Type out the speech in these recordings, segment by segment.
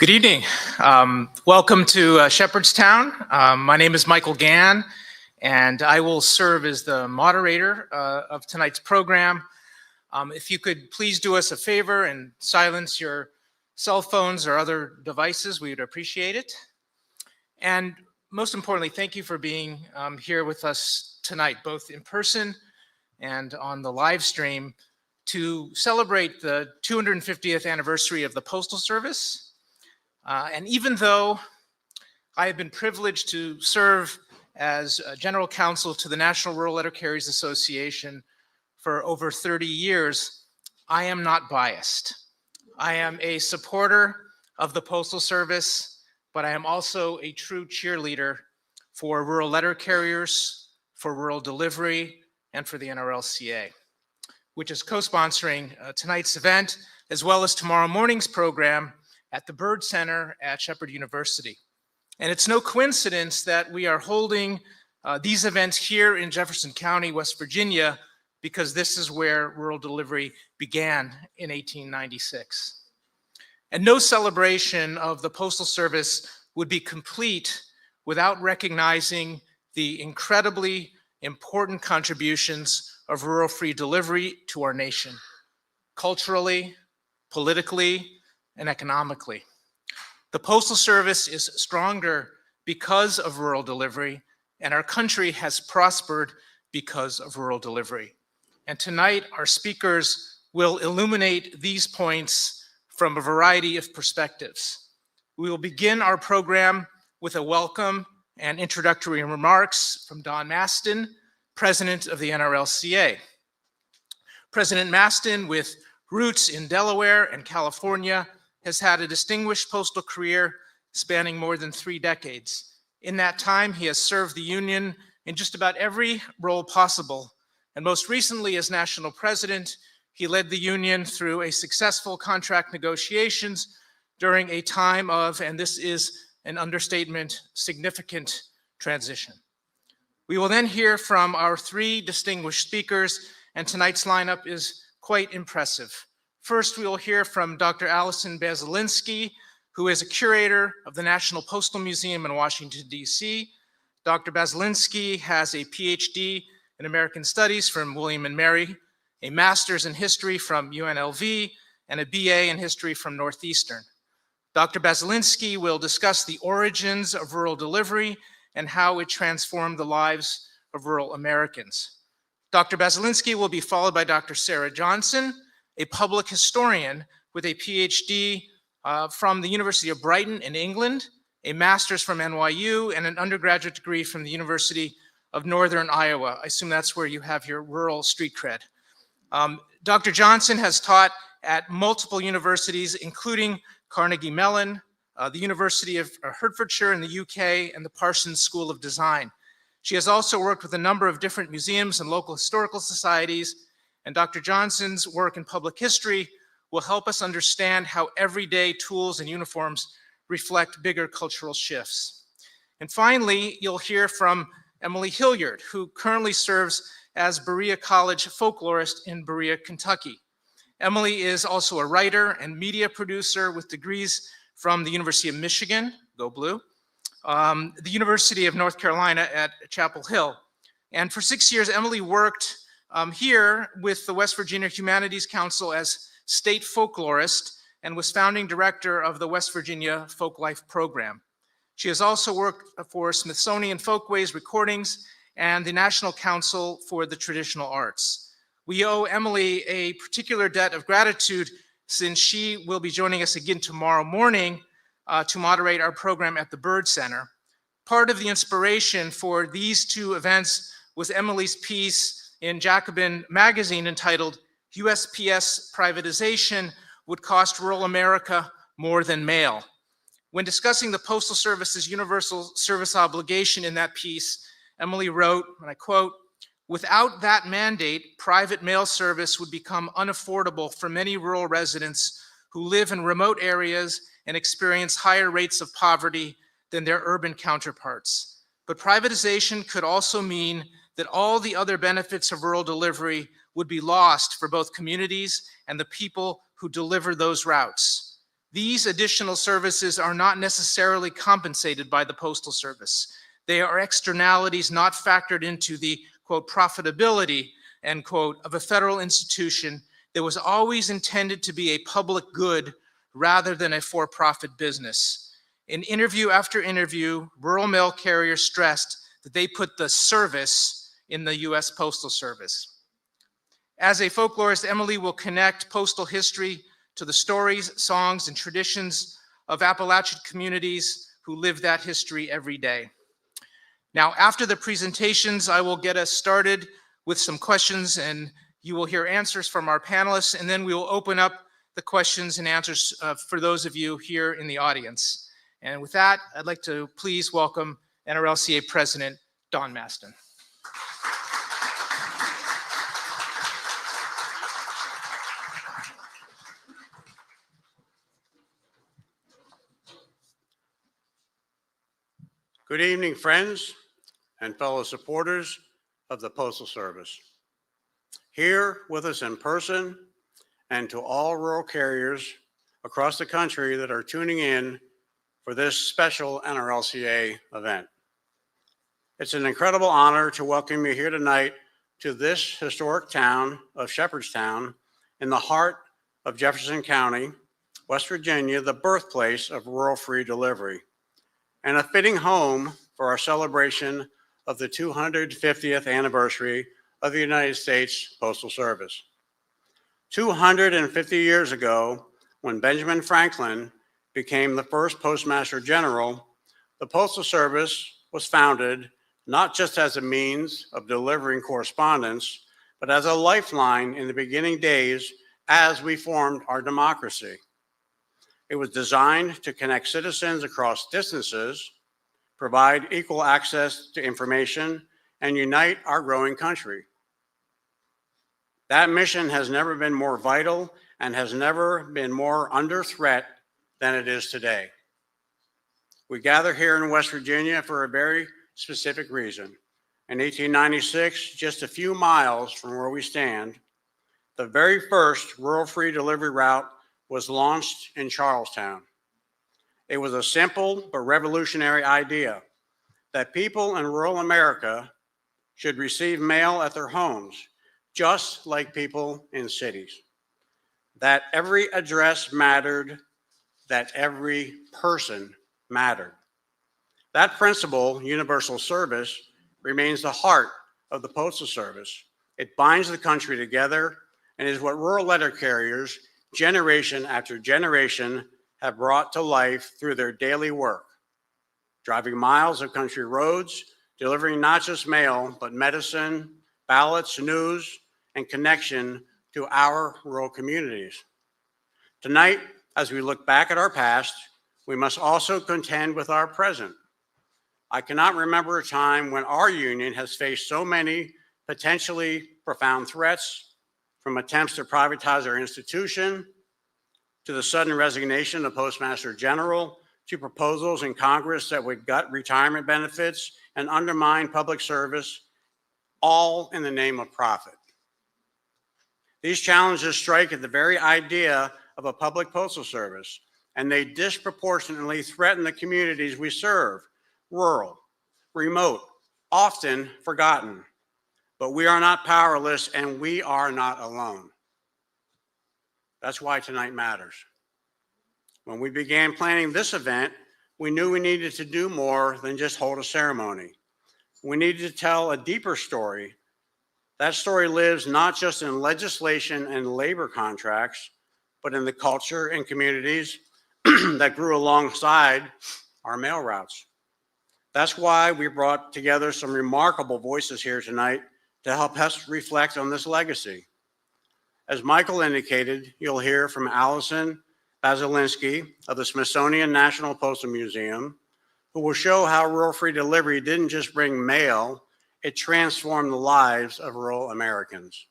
Good evening. Welcome to Shepherdstown. My name is Michael Gann, and I will serve as the moderator of tonight's program. If you could please do us a favor and silence your cell phones or other devices, we would appreciate it. And most importantly, thank you for being here with us tonight, both in person and on the live stream, to celebrate the 250th anniversary of the Postal Service. And even though I have been privileged to serve as General Counsel to the National Rural Letter Carriers Association for over 30 years, I am not biased. I am a supporter of the Postal Service, but I am also a true cheerleader for rural letter carriers, for rural delivery, and for the NRLCA, which is co-sponsoring tonight's event, as well as tomorrow morning's program at the Byrd Center at Shepherd University. And it's no coincidence that we are holding these events here in Jefferson County, West Virginia, because this is where rural delivery began in 1896. And no celebration of the Postal Service would be complete without recognizing the incredibly important contributions of rural free delivery to our nation, culturally, politically, and economically. The Postal Service is stronger because of rural delivery, and our country has prospered because of rural delivery. And tonight, our speakers will illuminate these points from a variety of perspectives. We will begin our program with a welcome and introductory remarks from Don Maston, President of the NRLCA. President Maston, with roots in Delaware and California, has had a distinguished postal career spanning more than 3 decades. In that time, he has served the union in just about every role possible. And most recently, as national president, he led the union through a successful contract negotiations during a time of, and this is an understatement, significant transition. We will then hear from our 3 distinguished speakers, and tonight's lineup is quite impressive. First, we will hear from Dr. Allison Basilinsky, who is a curator of the National Postal Museum in Washington, D.C. Dr. Basilinsky has a PhD in American Studies from William & Mary, a master's in history from UNLV, and a BA in history from Northeastern. Dr. Basilinsky will discuss the origins of rural delivery and how it transformed the lives of rural Americans. Dr. Basilinsky will be followed by Dr. Sarah Johnson, a public historian with a PhD from the University of Brighton in England, a master's from NYU, and an undergraduate degree from the University of Northern Iowa. I assume that's where you have your rural street cred. Dr. Johnson has taught at multiple universities, including Carnegie Mellon, the University of Hertfordshire in the UK, and the Parsons School of Design. She has also worked with a number of different museums and local historical societies, and Dr. Johnson's work in public history will help us understand how everyday tools and uniforms reflect bigger cultural shifts. And finally, you'll hear from Emily Hilliard, who currently serves as Berea College folklorist in Berea, Kentucky. Emily is also a writer and media producer with degrees from the University of Michigan, go Blue, the University of North Carolina at Chapel Hill. And for 6 years, Emily worked here with the West Virginia Humanities Council as state folklorist and was founding director of the West Virginia Folklife Program. She has also worked for Smithsonian Folkways Recordings and the National Council for the Traditional Arts. We owe Emily a particular debt of gratitude since she will be joining us again tomorrow morning to moderate our program at the Byrd Center. Part of the inspiration for these 2 events was Emily's piece in Jacobin magazine entitled USPS Privatization Would Cost Rural America More Than Mail. When discussing the Postal Service's universal service obligation in that piece, Emily wrote, and I quote, "Without that mandate, private mail service would become unaffordable for many rural residents who live in remote areas and experience higher rates of poverty than their urban counterparts. But privatization could also mean that all the other benefits of rural delivery would be lost for both communities and the people who deliver those routes. These additional services are not necessarily compensated by the Postal Service. They are externalities not factored into the, quote, profitability, end quote, of a federal institution that was always intended to be a public good rather than a for-profit business. In interview after interview, rural mail carriers stressed that they put the service in the U.S. Postal Service. As a folklorist, Emily will connect postal history to the stories, songs, and traditions of Appalachian communities who live that history every day. Now, after the presentations, I will get us started with some questions, and you will hear answers from our panelists, and then we will open up the questions and answers for those of you here in the audience. And with that, I'd like to please welcome NRLCA President Don Maston. Good evening, friends and fellow supporters of the Postal Service. Here with us in person, and to all rural carriers across the country that are tuning in for this special NRLCA event. It's an incredible honor to welcome you here tonight to this historic town of Shepherdstown in the heart of Jefferson County, West Virginia, the birthplace of rural free delivery, and a fitting home for our celebration of the 250th anniversary of the United States Postal Service. 250 years ago, when Benjamin Franklin became the first Postmaster General, the Postal Service was founded not just as a means of delivering correspondence, but as a lifeline in the beginning days as we formed our democracy. It was designed to connect citizens across distances, provide equal access to information, and unite our growing country. That mission has never been more vital and has never been more under threat than it is today. We gather here in West Virginia for a very specific reason. In 1896, just a few miles from where we stand, the very first rural free delivery route was launched in Charlestown. It was a simple but revolutionary idea that people in rural America should receive mail at their homes, just like people in cities. That every address mattered, that every person mattered. That principle, universal service, remains the heart of the Postal Service. It binds the country together and is what rural letter carriers, generation after generation, have brought to life through their daily work, driving miles of country roads, delivering not just mail, but medicine, ballots, news, and connection to our rural communities. Tonight, as we look back at our past, we must also contend with our present. I cannot remember a time when our union has faced so many potentially profound threats, from attempts to privatize our institution, to the sudden resignation of Postmaster General, to proposals in Congress that would gut retirement benefits and undermine public service, all in the name of profit. These challenges strike at the very idea of a public postal service, and they disproportionately threaten the communities we serve, rural, remote, often forgotten. But we are not powerless, and we are not alone. That's why tonight matters. When we began planning this event, we knew we needed to do more than just hold a ceremony. We needed to tell a deeper story. That story lives not just in legislation and labor contracts, but in the culture and communities that grew alongside our mail routes. That's why we brought together some remarkable voices here tonight to help us reflect on this legacy. As Michael indicated, you'll hear from Allison Bazylinski of the Smithsonian National Postal Museum, who will show how rural free delivery didn't just bring mail, it transformed the lives of rural Americans.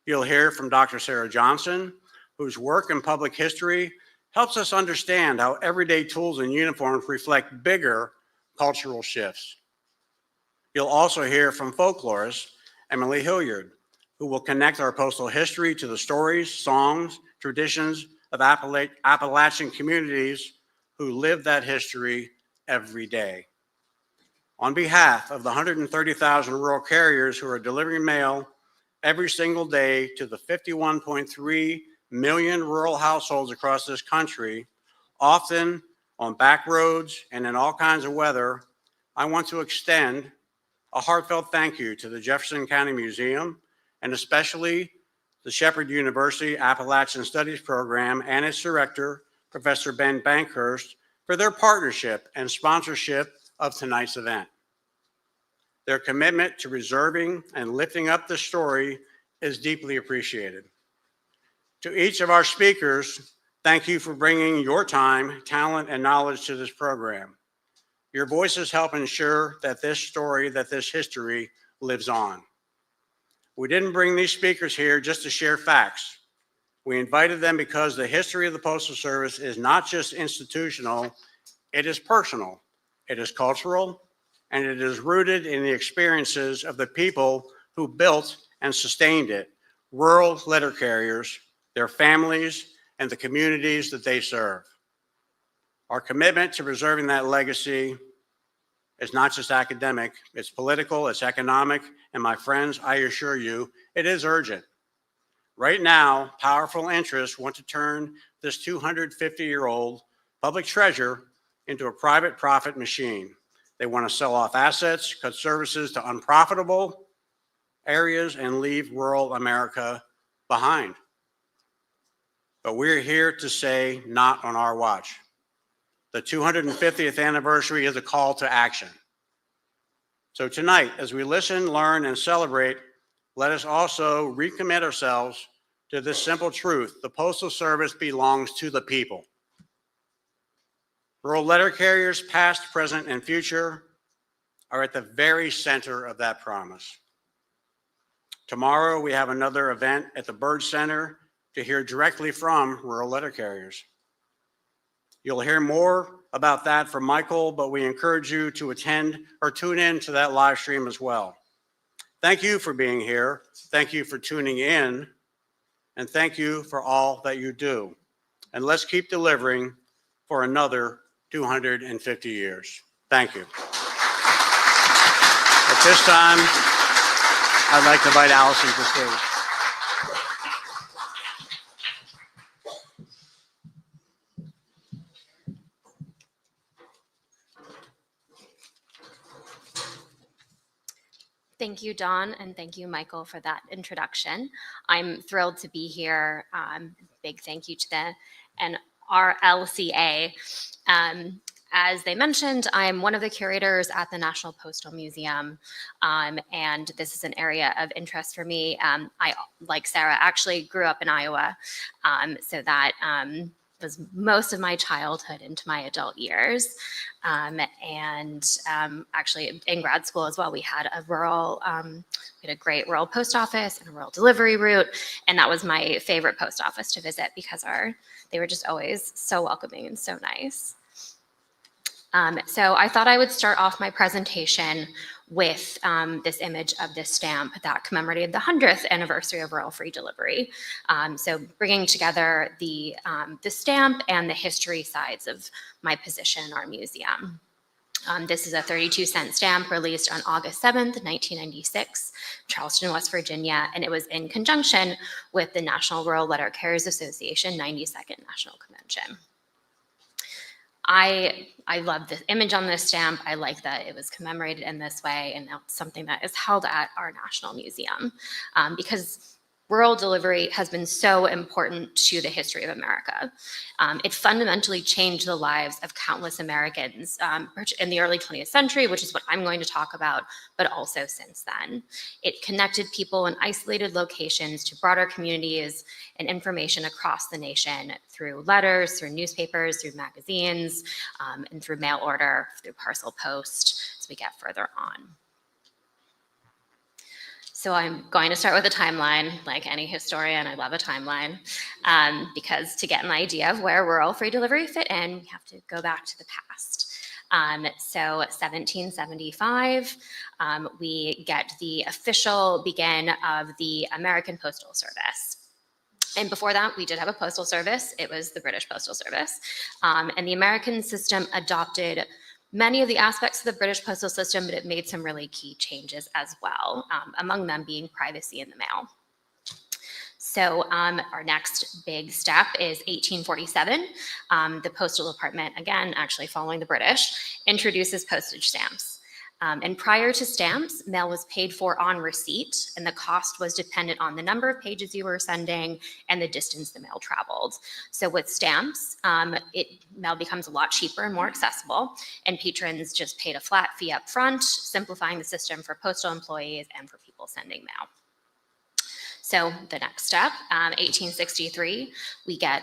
You'll hear from Dr. Sarah Johnson, whose work in public history helps us understand how everyday tools and uniforms reflect bigger cultural shifts. You'll also hear from folklorist Emily Hilliard, who will connect our postal history to the stories, songs, traditions of Appalachian communities who live that history every day. On behalf of the 130,000 rural carriers who are delivering mail every single day to the 51.3 million rural households across this country, often on back roads and in all kinds of weather, I want to extend a heartfelt thank you to the Jefferson County Museum and especially the Shepherd University Appalachian Studies Program and its director, Professor Ben Bankhurst, for their partnership and sponsorship of tonight's event. Their commitment to preserving and lifting up the story is deeply appreciated. To each of our speakers, thank you for bringing your time, talent, and knowledge to this program. Your voices help ensure that this story, that this history lives on. We didn't bring these speakers here just to share facts. We invited them because the history of the Postal Service is not just institutional, it is personal, it is cultural, and it is rooted in the experiences of the people who built and sustained it, rural letter carriers, their families, and the communities that they serve. Our commitment to preserving that legacy is not just academic, it's political, it's economic, and my friends, I assure you, it is urgent. Right now, powerful interests want to turn this 250-year-old public treasure into a private profit machine. They want to sell off assets, cut services to unprofitable areas, and leave rural America behind. But we're here to say, not on our watch. The 250th anniversary is a call to action. So tonight, as we listen, learn, and celebrate, let us also recommit ourselves to this simple truth: the Postal Service belongs to the people. Rural letter carriers, past, present, and future, are at the very center of that promise. Tomorrow, we have another event at the Byrd Center to hear directly from rural letter carriers. You'll hear more about that from Michael, but we encourage you to attend or tune in to that live stream as well. Thank you for being here. Thank you for tuning in. And thank you for all that you do. And let's keep delivering for another 250 years. Thank you. At this time, I'd like to invite Allison to the stage. Thank you, Dawn, and thank you, Michael, for that introduction. I'm thrilled to be here. Big thank you to the NRLCA. As they mentioned, I'm one of the curators at the National Postal Museum, and this is an area of interest for me. I, like Sarah, actually grew up in Iowa, so that was most of my childhood into my adult years. Actually in grad school as well, we had a great rural post office and a rural delivery route. And that was my favorite post office to visit because they were just always so welcoming and so nice. So I thought I would start off my presentation with this image of this stamp that commemorated the 100th anniversary of rural free delivery. So bringing together the stamp and the history sides of my position in our museum. This is a 32-cent stamp released on August 7th, 1996, Charleston, West Virginia, and it was in conjunction with the National Rural Letter Carriers Association 92nd National Convention. I love the image on this stamp. I like that it was commemorated in this way, and that's something that is held at our National Museum because rural delivery has been so important to the history of America. It fundamentally changed the lives of countless Americans in the early 20th century, which is what I'm going to talk about, but also since then. It connected people in isolated locations to broader communities and information across the nation through letters, through newspapers, through magazines, and through mail order, through parcel post, as we get further on. So I'm going to start with a timeline. Like any historian, I love a timeline because to get an idea of where rural free delivery fit in, we have to go back to the past. So 1775, we get the official begin of the American Postal Service. And before that, we did have a postal service. It was the British Postal Service. And the American system adopted many of the aspects of the British postal system, but it made some really key changes as well, among them being privacy in the mail. So our next big step is 1847. The Postal Department, again, actually following the British, introduces postage stamps. And prior to stamps, mail was paid for on receipt, and the cost was dependent on the number of pages you were sending and the distance the mail traveled. So with stamps, mail becomes a lot cheaper and more accessible, and patrons just paid a flat fee up front, simplifying the system for postal employees and for people sending mail. So the next step, 1863, we get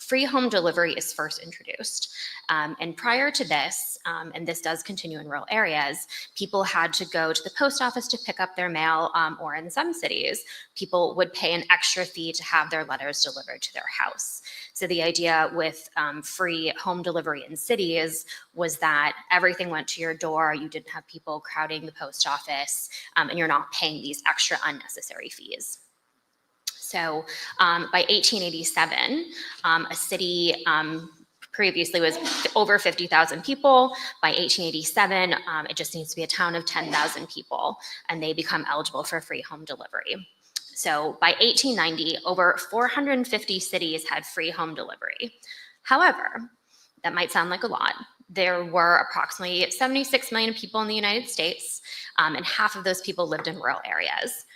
free home delivery is first introduced. And prior to this, and this does continue in rural areas, people had to go to the post office to pick up their mail, or in some cities, people would pay an extra fee to have their letters delivered to their house. So the idea with free home delivery in cities was that everything went to your door, you didn't have people crowding the post office, and you're not paying these extra unnecessary fees. So by 1887, a city previously was over 50,000 people. By 1887, it just needs to be a town of 10,000 people, and they become eligible for free home delivery. So by 1890, over 450 cities had free home delivery. However, that might sound like a lot. There were approximately 76 million people in the United States, and half of those people lived in rural areas.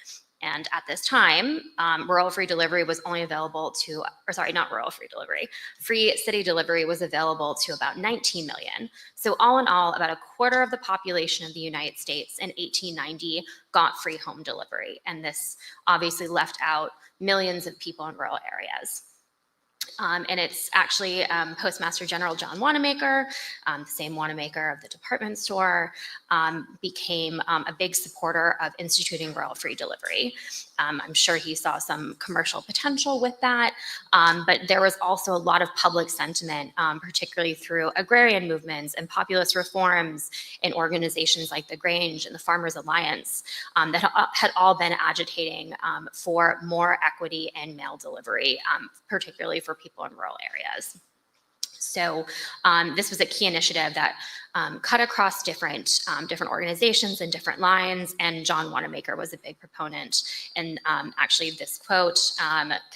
And at this time, rural free delivery was only available to, or sorry, not rural free delivery, free city delivery was available to about 19 million. So all in all, about a quarter of the population of the United States in 1890 got free home delivery. And this obviously left out millions of people in rural areas. And it's actually Postmaster General John Wanamaker, the same Wanamaker of the department store, became a big supporter of instituting rural free delivery. I'm sure he saw some commercial potential with that, but there was also a lot of public sentiment, particularly through agrarian movements and populist reforms in organizations like the Grange and the Farmers Alliance that had all been agitating for more equity in mail delivery, particularly for people in rural areas. So this was a key initiative that cut across different organizations and different lines, and John Wanamaker was a big proponent. And actually this quote,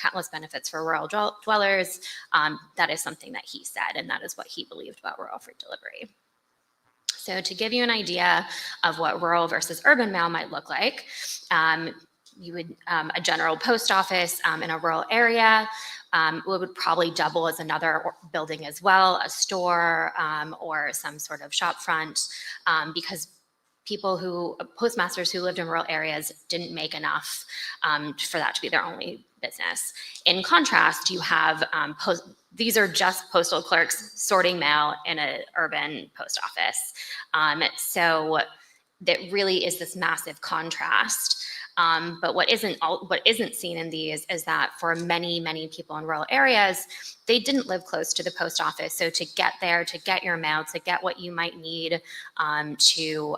countless benefits for rural dwellers, that is something that he said, and that is what he believed about rural free delivery. So to give you an idea of what rural versus urban mail might look like, you would, a general post office in a rural area would probably double as another building as well, a store or some sort of shop front, because postmasters who lived in rural areas didn't make enough for that to be their only business. In contrast, you have these are just postal clerks sorting mail in an urban post office. So that really is this massive contrast. But what isn't seen in these is that for many, many people in rural areas, they didn't live close to the post office. So to get there, to get your mail, to get what you might need to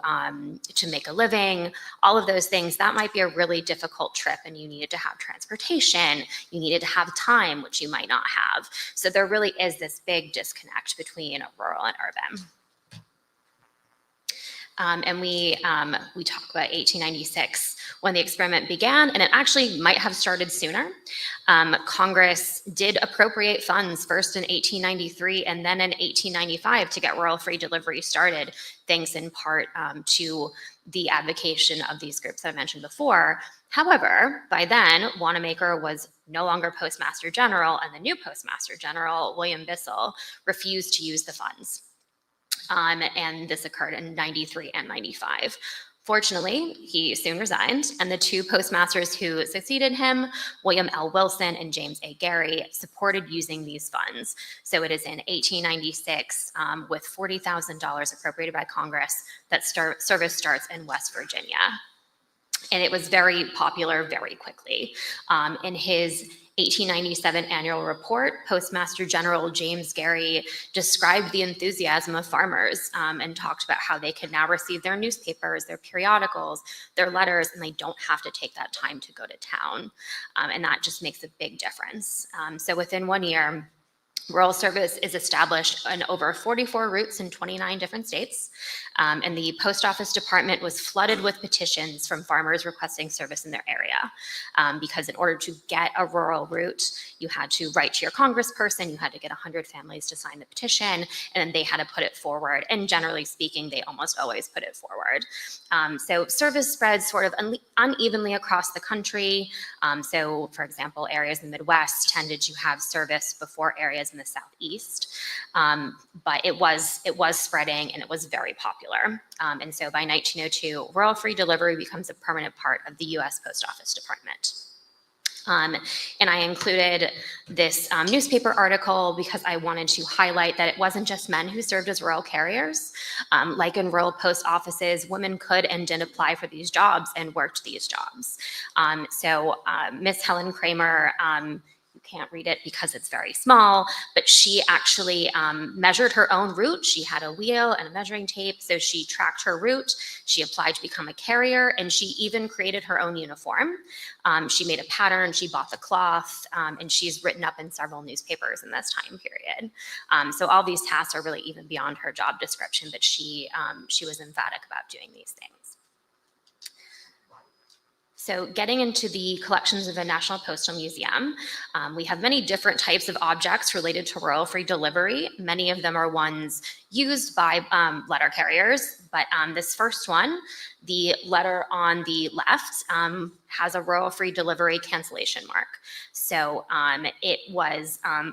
make a living, all of those things, that might be a really difficult trip, and you needed to have transportation, you needed to have time, which you might not have. So there really is this big disconnect between rural and urban. And we talk about 1896 when the experiment began, and it actually might have started sooner. Congress did appropriate funds first in 1893 and then in 1895 to get rural free delivery started, thanks in part to the advocacy of these groups that I mentioned before. However, by then, Wanamaker was no longer Postmaster General, and the new Postmaster General, William Bissell, refused to use the funds. And this occurred in 93 and 95. Fortunately, he soon resigned, and the two postmasters who succeeded him, William L. Wilson and James A. Gary, supported using these funds. So it is in 1896, with $40,000 appropriated by Congress, that service starts in West Virginia. And it was very popular very quickly. In his 1897 annual report, Postmaster General James Gary described the enthusiasm of farmers and talked about how they can now receive their newspapers, their periodicals, their letters, and they don't have to take that time to go to town. And that just makes a big difference. So within 1 year, Rural Service is established in over 44 routes in 29 different states, and the post office department was flooded with petitions from farmers requesting service in their area, because in order to get a rural route, you had to write to your congressperson, you had to get 100 families to sign the petition, and then they had to put it forward, and generally speaking, they almost always put it forward. So service spreads sort of unevenly across the country. So for example, areas in the Midwest tended to have service before areas in the Southeast, but it was spreading and it was very popular. And so by 1902, rural free delivery becomes a permanent part of the U.S. Post Office Department. And I included this newspaper article because I wanted to highlight that it wasn't just men who served as rural carriers. Like in rural post offices, women could and did apply for these jobs and worked these jobs. So Miss Helen Kramer, you can't read it because it's very small, but she actually measured her own route. She had a wheel and a measuring tape, so she tracked her route. She applied to become a carrier, and she even created her own uniform. She made a pattern, she bought the cloth, and she's written up in several newspapers in this time period. So all these tasks are really even beyond her job description, but she was emphatic about doing these things. So getting into the collections of the National Postal Museum, we have many different types of objects related to rural free delivery. Many of them are ones used by letter carriers, but this first one, the letter on the left, has a rural free delivery cancellation mark. So it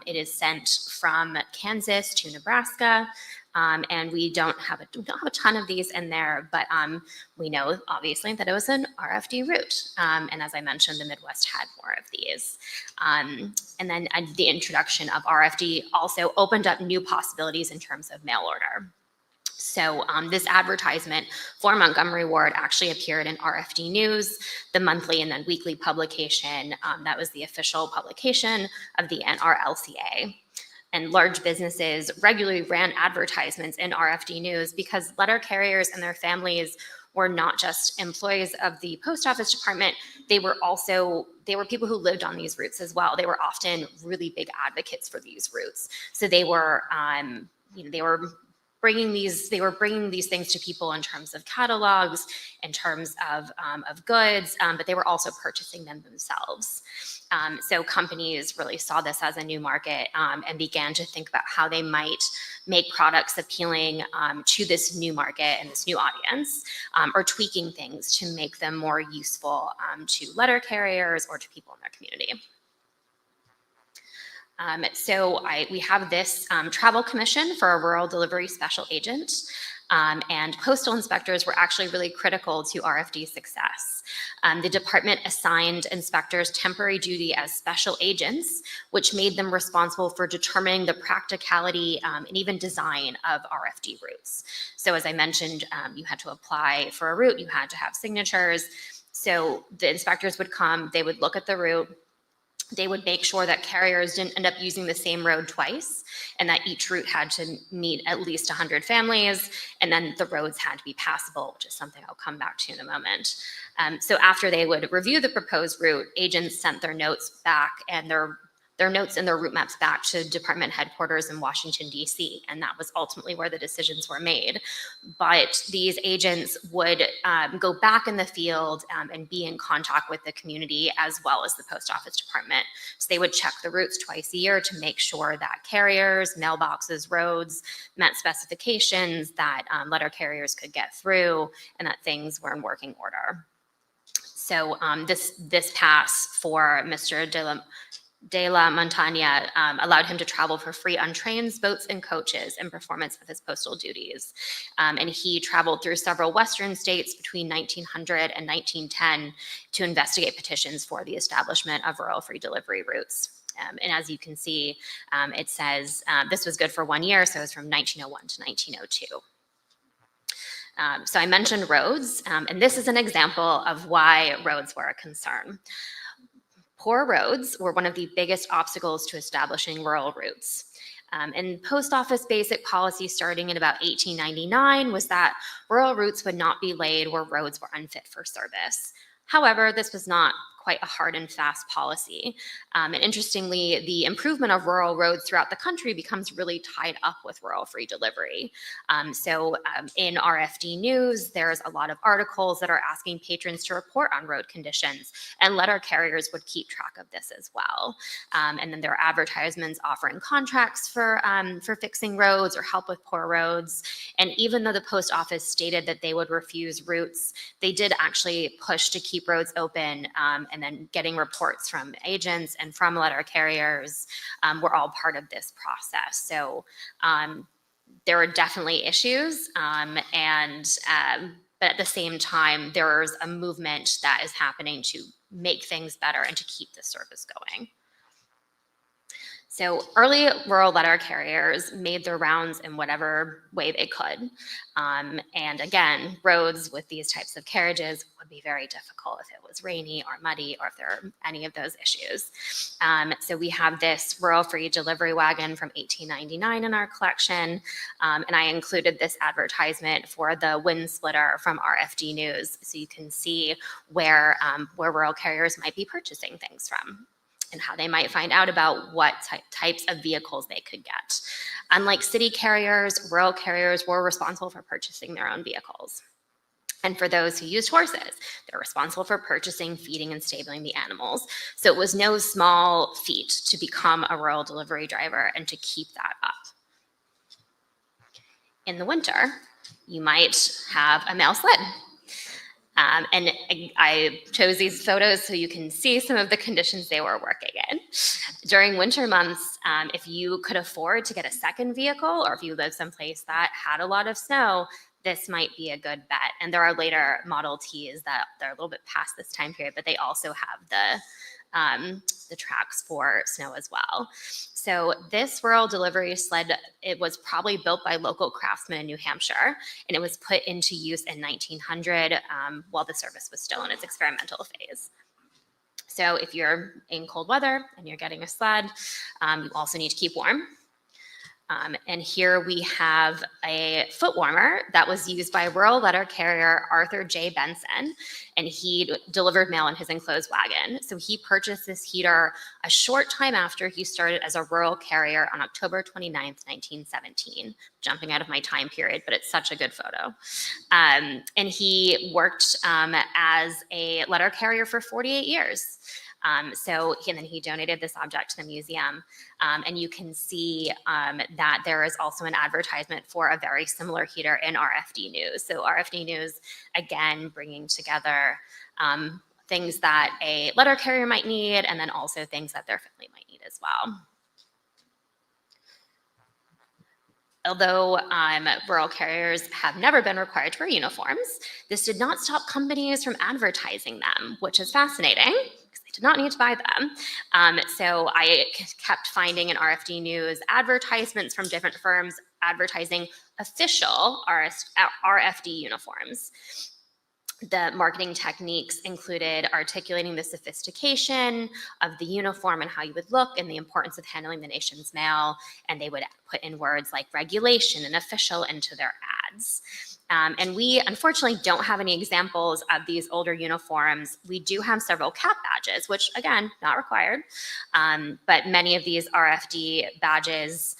is sent from Kansas to Nebraska. And we don't have a ton of these in there, but we know obviously that it was an RFD route. And as I mentioned, the Midwest had more of these. And then the introduction of RFD also opened up new possibilities in terms of mail order. So this advertisement for Montgomery Ward actually appeared in RFD News, the monthly and then weekly publication. That was the official publication of the NRLCA. And large businesses regularly ran advertisements in RFD News because letter carriers and their families were not just employees of the post office department, they were people who lived on these routes as well. They were often really big advocates for these routes. So they were bringing these things to people in terms of catalogs, in terms of goods, but they were also purchasing them themselves. So companies really saw this as a new market and began to think about how they might make products appealing to this new market and this new audience, or tweaking things to make them more useful to letter carriers or to people in their community. We have this travel commission for a rural delivery special agent, and postal inspectors were actually really critical to RFD's success. The department assigned inspectors temporary duty as special agents, which made them responsible for determining the practicality and even design of RFD routes. So as I mentioned, you had to apply for a route, you had to have signatures. So the inspectors would come, they would look at the route, they would make sure that carriers didn't end up using the same road twice, and that each route had to meet at least 100 families, and then the roads had to be passable, which is something I'll come back to in a moment. So after they would review the proposed route, agents sent their notes back and their notes and their route maps back to department headquarters in Washington, D.C., and that was ultimately where the decisions were made. But these agents would go back in the field and be in contact with the community as well as the post office department. So they would check the routes twice a year to make sure that carriers, mailboxes, roads met specifications, that letter carriers could get through, and that things were in working order. So this pass for Mr. De La Montaña allowed him to travel for free on trains, boats, and coaches in performance of his postal duties. And he traveled through several Western states between 1900 and 1910 to investigate petitions for the establishment of rural free delivery routes. And as you can see, it says this was good for 1 year, so it was from 1901 to 1902. So I mentioned roads, and this is an example of why roads were a concern. Poor roads were one of the biggest obstacles to establishing rural routes. And post office basic policy starting in about 1899 was that rural routes would not be laid where roads were unfit for service. However, this was not quite a hard and fast policy. And interestingly, the improvement of rural roads throughout the country becomes really tied up with rural free delivery. In RFD News, there's a lot of articles that are asking patrons to report on road conditions, and letter carriers would keep track of this as well. And then there are advertisements offering contracts for fixing roads or help with poor roads. And even though the post office stated that they would refuse routes, they did actually push to keep roads open, and then getting reports from agents and from letter carriers were all part of this process. So there are definitely issues, but at the same time, there's a movement that is happening to make things better and to keep the service going. So early rural letter carriers made their rounds in whatever way they could. And again, roads with these types of carriages would be very difficult if it was rainy or muddy or if there are any of those issues. So we have this rural free delivery wagon from 1899 in our collection. And I included this advertisement for the wind splitter from RFD News, so you can see where rural carriers might be purchasing things from and how they might find out about what types of vehicles they could get. Unlike city carriers, rural carriers were responsible for purchasing their own vehicles. And for those who used horses, they're responsible for purchasing, feeding, and stabling the animals. So it was no small feat to become a rural delivery driver and to keep that up. In the winter, you might have a mail sled. And I chose these photos so you can see some of the conditions they were working in. During winter months, if you could afford to get a second vehicle, or if you live someplace that had a lot of snow, this might be a good bet. And there are later Model Ts that they're a little bit past this time period, but they also have the tracks for snow as well. So this rural delivery sled, it was probably built by local craftsmen in New Hampshire, and it was put into use in 1900 while the service was still in its experimental phase. So if you're in cold weather and you're getting a sled, you also need to keep warm. And here we have a foot warmer that was used by rural letter carrier Arthur J. Benson, and he delivered mail in his enclosed wagon. So he purchased this heater a short time after he started as a rural carrier on October 29th, 1917. Jumping out of my time period, but it's such a good photo. And he worked as a letter carrier for 48 years. And then he donated this object to the museum. And you can see that there is also an advertisement for a very similar heater in RFD News. So RFD News, again, bringing together things that a letter carrier might need, and then also things that their family might need as well. Although rural carriers have never been required to wear uniforms, this did not stop companies from advertising them, which is fascinating because they did not need to buy them. So I kept finding in RFD News advertisements from different firms advertising official RFD uniforms. The marketing techniques included articulating the sophistication of the uniform and how you would look and the importance of handling the nation's mail. And they would put in words like regulation and official into their ads. And we unfortunately don't have any examples of these older uniforms. We do have several cap badges, which again, not required. But many of these RFD badges,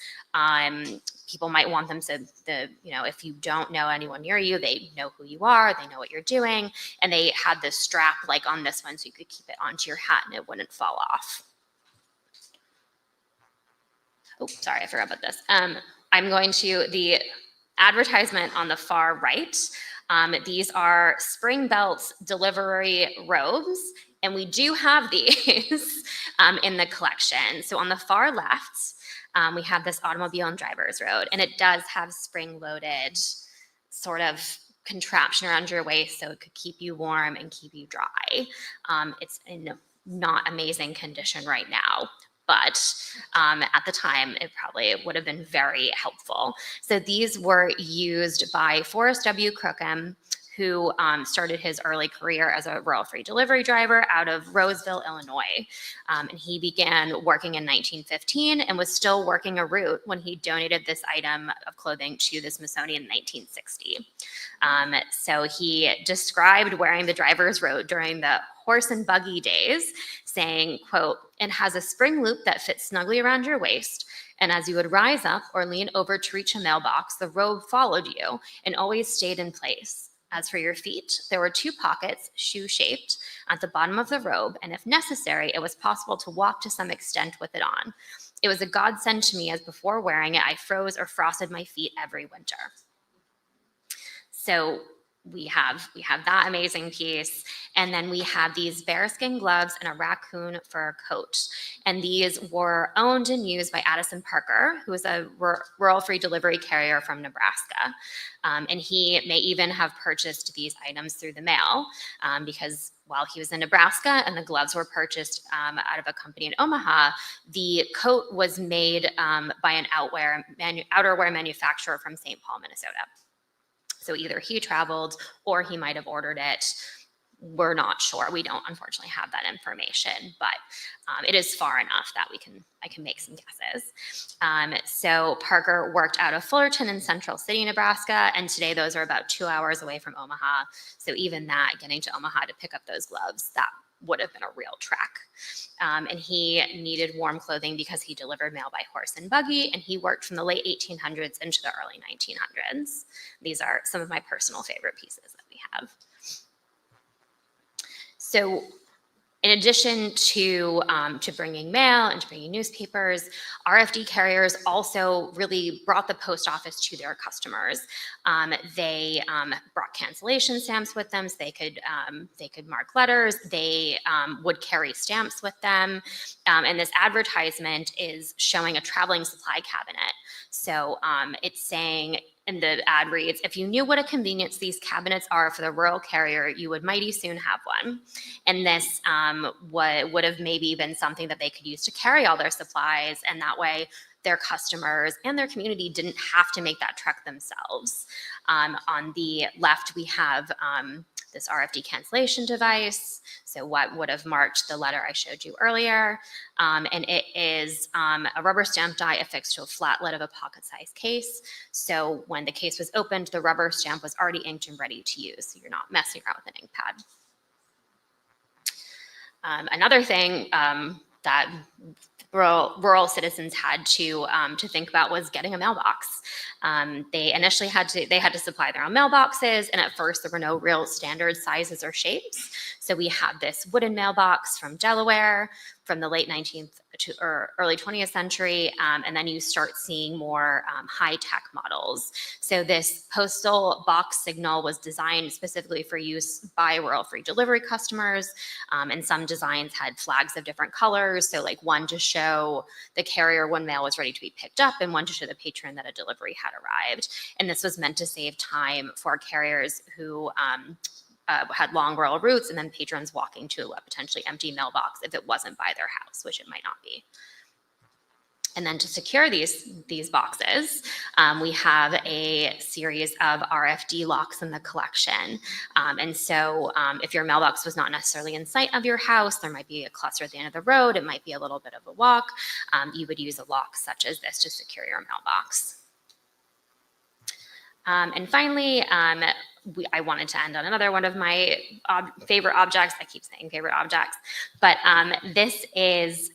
people might want them so if you don't know anyone near you, they know who you are, they know what you're doing, and they had this strap like on this one so you could keep it onto your hat and it wouldn't fall off. Oh, sorry, I forgot about this. I'm going to the advertisement on the far right. These are spring belts delivery robes, and we do have these in the collection. So on the far left, we have this automobile and driver's road, and it does have spring-loaded sort of contraption around your waist so it could keep you warm and keep you dry. It's in not amazing condition right now, but at the time, it probably would have been very helpful. So these were used by Forrest W. Crookham, who started his early career as a rural free delivery driver out of Roseville, Illinois. And he began working in 1915 and was still working a route when he donated this item of clothing to the Smithsonian in 1960. So he described wearing the driver's robe during the horse and buggy days, saying, quote, "It has a spring loop that fits snugly around your waist, and as you would rise up or lean over to reach a mailbox, the robe followed you and always stayed in place. As for your feet, there were 2 pockets, shoe-shaped, at the bottom of the robe, and if necessary, it was possible to walk to some extent with it on. It was a godsend to me, as before wearing it, I froze or frosted my feet every winter." So we have that amazing piece, and then we have these bearskin gloves and a raccoon fur coat, and these were owned and used by Addison Parker, who is a rural free delivery carrier from Nebraska, and he may even have purchased these items through the mail, because while he was in Nebraska and the gloves were purchased out of a company in Omaha, the coat was made by an outerwear manufacturer from St. Paul, Minnesota. So either he traveled or he might have ordered it. We're not sure. We don't unfortunately have that information, but it is far enough that I can make some guesses. So Parker worked out of Fullerton in Central City, Nebraska, and today those are about 2 hours away from Omaha. So even that, getting to Omaha to pick up those gloves, that would have been a real trek. And he needed warm clothing because he delivered mail by horse and buggy, and he worked from the late 1800s into the early 1900s. These are some of my personal favorite pieces that we have. So in addition to bringing mail and to bringing newspapers, RFD carriers also really brought the post office to their customers. They brought cancellation stamps with them, so they could mark letters. They would carry stamps with them, and this advertisement is showing a traveling supply cabinet. So it's saying, and the ad reads, "If you knew what a convenience these cabinets are for the rural carrier, you would mighty soon have one." And this would have maybe been something that they could use to carry all their supplies, and that way their customers and their community didn't have to make that trek themselves. On the left, we have this RFD cancellation device. So what would have marked the letter I showed you earlier. And it is a rubber stamp die affixed to a flat lid of a pocket-sized case. So when the case was opened, the rubber stamp was already inked and ready to use. So you're not messing around with an ink pad. Another thing that rural citizens had to think about was getting a mailbox. They initially had to supply their own mailboxes, and at first there were no real standard sizes or shapes. So we have this wooden mailbox from Delaware from the late 19th or early 20th century, and then you start seeing more high-tech models. So this postal box signal was designed specifically for use by rural free delivery customers, and some designs had flags of different colors, so like one to show the carrier when mail was ready to be picked up, and one to show the patron that a delivery had arrived. And this was meant to save time for carriers who had long rural routes, and then patrons walking to a potentially empty mailbox if it wasn't by their house, which it might not be. And then to secure these boxes, we have a series of RFD locks in the collection. And so if your mailbox was not necessarily in sight of your house, there might be a cluster at the end of the road, it might be a little bit of a walk, you would use a lock such as this to secure your mailbox. And finally, I wanted to end on another one of my favorite objects. I keep saying favorite objects, but this is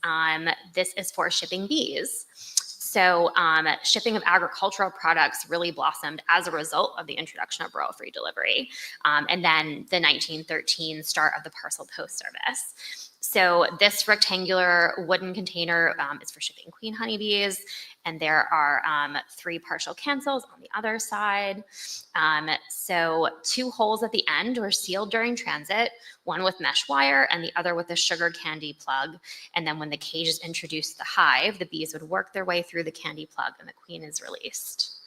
for shipping bees. So shipping of agricultural products really blossomed as a result of the introduction of rural free delivery, and then the 1913 start of the parcel post service. So this rectangular wooden container is for shipping queen honeybees, and there are 3 partial cancels on the other side. So 2 holes at the end were sealed during transit, one with mesh wire and the other with a sugar candy plug. And then when the cage is introduced to the hive, the bees would work their way through the candy plug and the queen is released.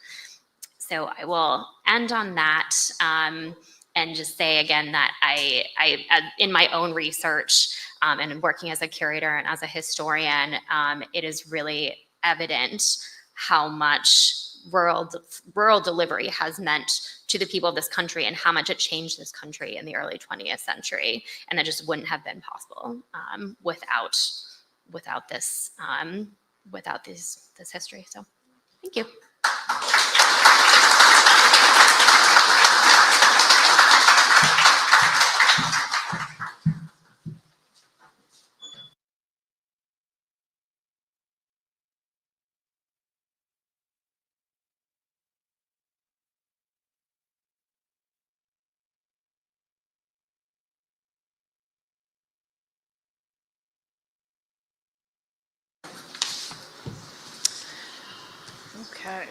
So I will end on that and just say again that I in my own research and working as a curator and as a historian, it is really evident how much rural delivery has meant to the people of this country and how much it changed this country in the early 20th century. And that just wouldn't have been possible without this history. So thank you. Okay.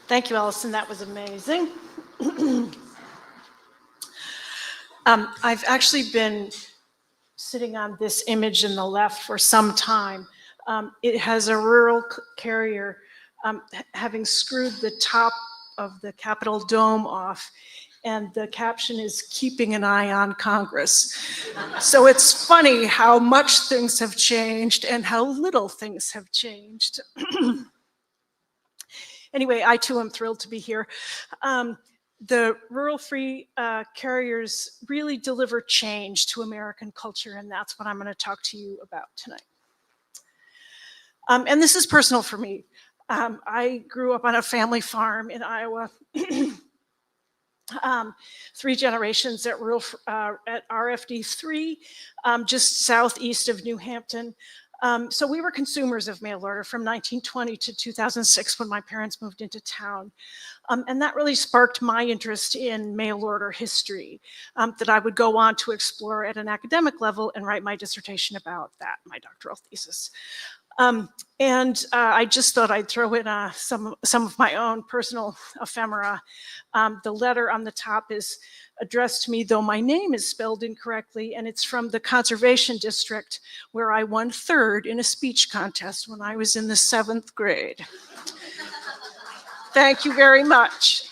Thank you, Allison. That was amazing. I've actually been sitting on this image in the left for some time. It has a rural carrier having screwed the top of the Capitol dome off, and the caption is "Keeping an Eye on Congress." So it's funny how much things have changed and how little things have changed. Anyway, I too am thrilled to be here. The rural free carriers really deliver change to American culture, and that's what I'm going to talk to you about tonight. And this is personal for me. I grew up on a family farm in Iowa. 3 generations at RFD3, just southeast of New Hampton. So we were consumers of mail order from 1920 to 2006 when my parents moved into town. And that really sparked my interest in mail order history that I would go on to explore at an academic level and write my dissertation about that, my doctoral thesis. I just thought I'd throw in some of my own personal ephemera. The letter on the top is addressed to me, though my name is spelled incorrectly, and it's from the Conservation District, where I won 3rd in a speech contest when I was in the 7th grade. Thank you very much.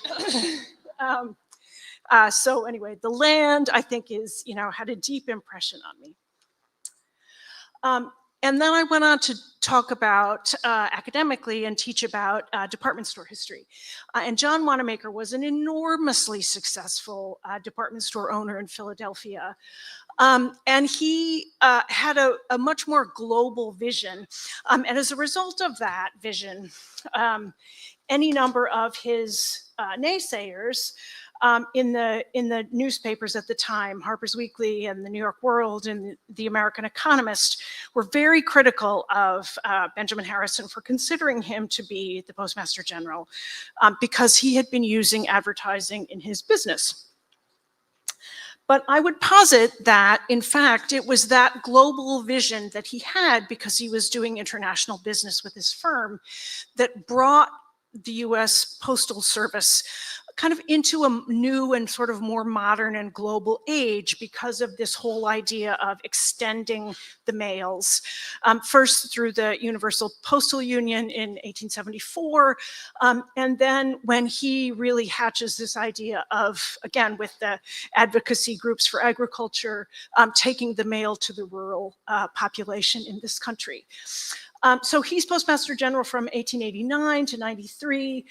So anyway, the land, I think, had a deep impression on me. And then I went on to talk about academically and teach about department store history. And John Wanamaker was an enormously successful department store owner in Philadelphia. And he had a much more global vision. And as a result of that vision, any number of his naysayers in the newspapers at the time, Harper's Weekly and the New York World and the American Economist, were very critical of Benjamin Harrison for considering him to be the Postmaster General because he had been using advertising in his business. But I would posit that, in fact, it was that global vision that he had because he was doing international business with his firm that brought the US Postal Service kind of into a new and sort of more modern and global age because of this whole idea of extending the mails, first through the Universal Postal Union in 1874, and then when he really hatches this idea of, again, with the advocacy groups for agriculture, taking the mail to the rural population in this country. So he's Postmaster General from 1889 to 93.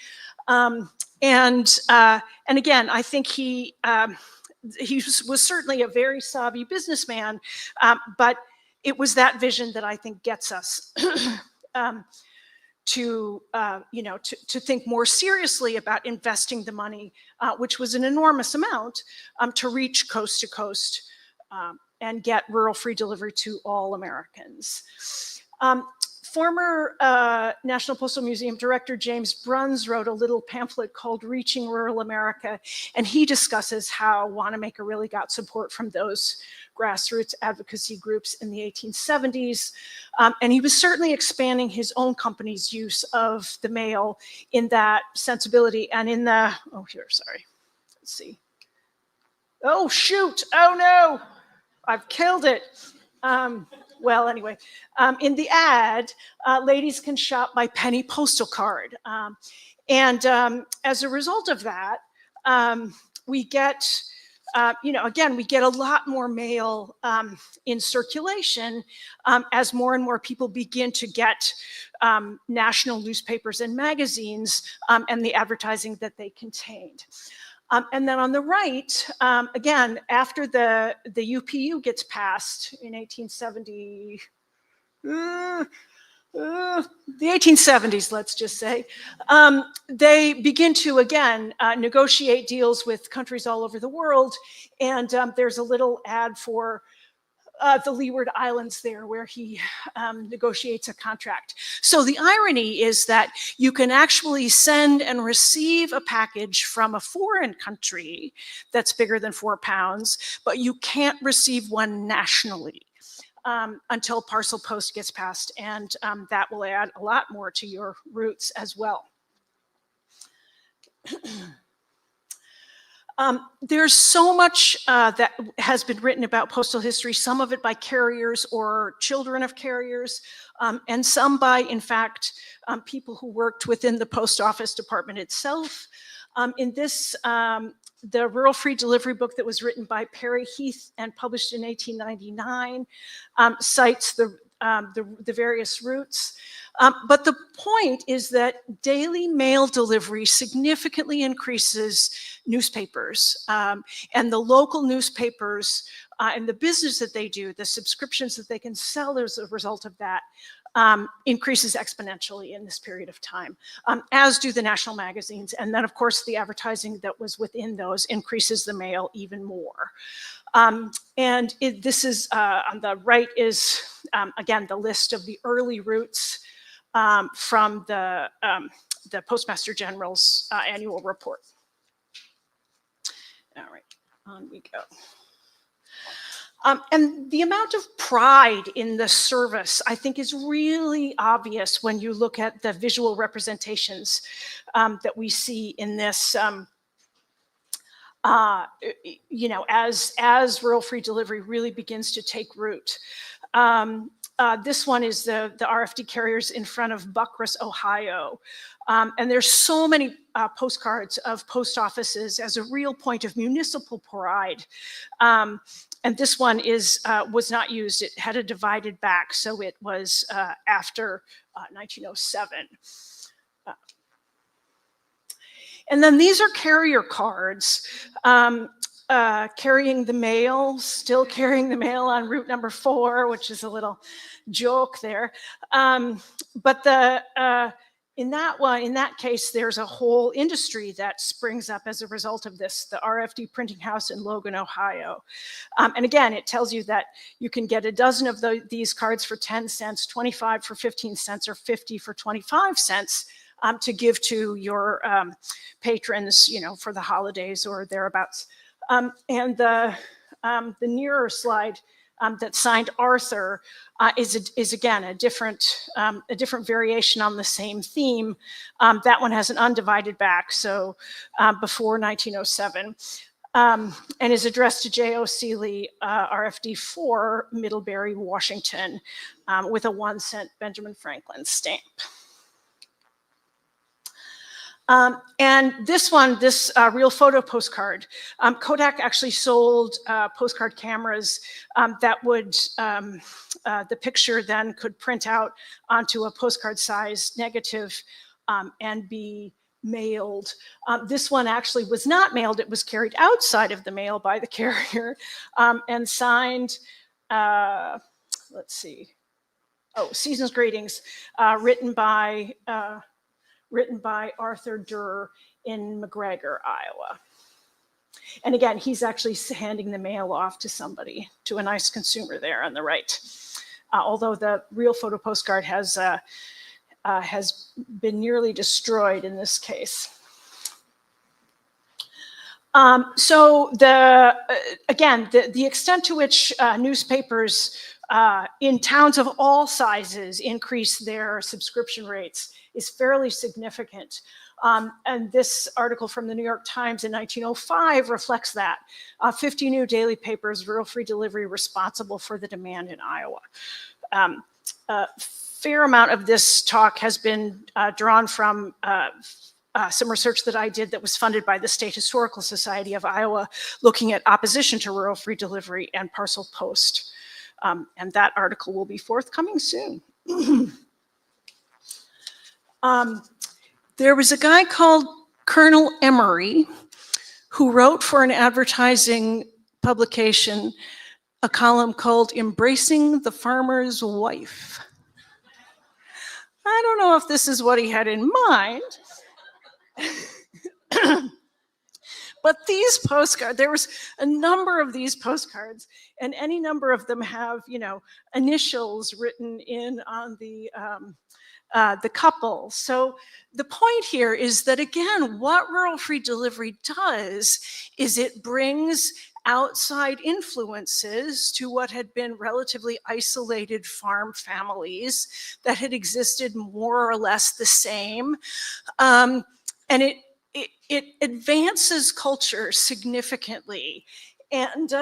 And again, I think he was certainly a very savvy businessman, but it was that vision that I think gets us to think more seriously about investing the money, which was an enormous amount, to reach coast to coast and get rural free delivery to all Americans. Former National Postal Museum Director James Bruns wrote a little pamphlet called Reaching Rural America, and he discusses how Wanamaker really got support from those grassroots advocacy groups in the 1870s. And he was certainly expanding his own company's use of the mail in that sensibility and in the, let's see. Oh, shoot, oh no, I've killed it. Well, anyway, in the ad, ladies can shop by penny postal card. And as a result of that, we get again, we get a lot more mail in circulation as more and more people begin to get national newspapers and magazines and the advertising that they contained. And then on the right, again, after the UPU gets passed in 1870, the 1870s, let's just say, they begin to, again, negotiate deals with countries all over the world. And there's a little ad for the Leeward Islands there where he negotiates a contract. So the irony is that you can actually send and receive a package from a foreign country that's bigger than 4 pounds, but you can't receive one nationally until parcel post gets passed. And that will add a lot more to your routes as well. There's so much that has been written about postal history, some of it by carriers or children of carriers, and some by, in fact, people who worked within the post office department itself. In this, the Rural Free Delivery book that was written by Perry Heath and published in 1899 cites the various routes. But the point is that daily mail delivery significantly increases newspapers, and the local newspapers and the business that they do, the subscriptions that they can sell as a result of that, increases exponentially in this period of time, as do the national magazines. And then, of course, the advertising that was within those increases the mail even more. And this is, on the right is, again, the list of the early routes from the Postmaster General's annual report. All right, on we go. And the amount of pride in the service, I think, is really obvious when you look at the visual representations that we see in this, as rural free delivery really begins to take root. This one is the RFD carriers in front of Bucyrus, Ohio. And there's so many postcards of post offices as a real point of municipal pride. And this one was not used. It had a divided back, so it was after 1907. And then these are carrier cards. Carrying the mail, still carrying the mail on route number 4, which is a little joke there. But in that case, there's a whole industry that springs up as a result of this, the RFD printing house in Logan, Ohio. And again, it tells you that you can get a dozen of these cards for 10 cents, 25 for 15 cents, or 50 for 25 cents. To give to your patrons, for the holidays or thereabouts. And the nearer slide that's signed Arthur is again a different variation on the same theme. That one has an undivided back, so before 1907, and is addressed to J.O. Seeley, RFD 4, Middlebury, Washington, with a 1-cent Benjamin Franklin stamp. And this one, this real photo postcard, Kodak actually sold postcard cameras that would, the picture then could print out onto a postcard size negative and be mailed. This one actually was not mailed. It was carried outside of the mail by the carrier and signed, let's see, Season's Greetings, written by Arthur Durr in McGregor, Iowa. And again, he's actually handing the mail off to somebody, to a nice consumer there on the right. Although the real photo postcard has been nearly destroyed in this case. So again, the extent to which newspapers in towns of all sizes increase their subscription rates is fairly significant. And this article from the New York Times in 1905 reflects that. 50 new daily papers, rural free delivery responsible for the demand in Iowa. A fair amount of this talk has been drawn from some research that I did that was funded by the State Historical Society of Iowa, looking at opposition to rural free delivery and parcel post. And that article will be forthcoming soon. There was a guy called Colonel Emery who wrote for an advertising publication a column called Embracing the Farmer's Wife. I don't know if this is what he had in mind. But these postcards, there was a number of these postcards, and any number of them have, initials written in on the couple. So the point here is that, again, what rural free delivery does is it brings outside influences to what had been relatively isolated farm families that had existed more or less the same. And it advances culture significantly, and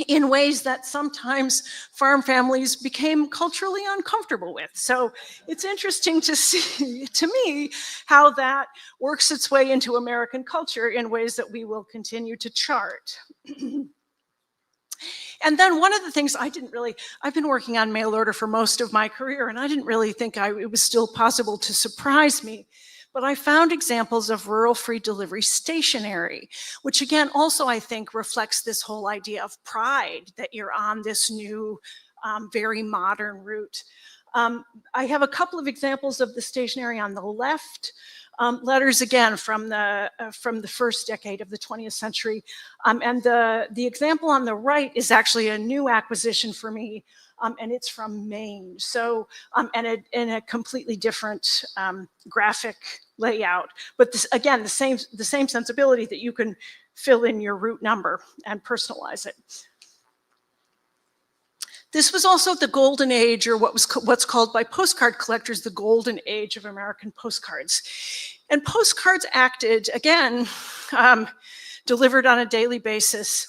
in ways that sometimes farm families became culturally uncomfortable with. So it's interesting to see, to me, how that works its way into American culture in ways that we will continue to chart. And then one of the things I've been working on mail order for most of my career, and I didn't really think it was still possible to surprise me. But I found examples of rural free delivery stationery, which again also I think reflects this whole idea of pride that you're on this new, very modern route. I have a couple of examples of the stationery on the left. Letters again from the first decade of the 20th century. And the example on the right is actually a new acquisition for me. And it's from Maine. So, and in a completely different graphic layout. But this, again, the same sensibility that you can fill in your route number and personalize it. This was also the golden age, or what's called by postcard collectors the golden age of American postcards. And postcards acted, again, delivered on a daily basis,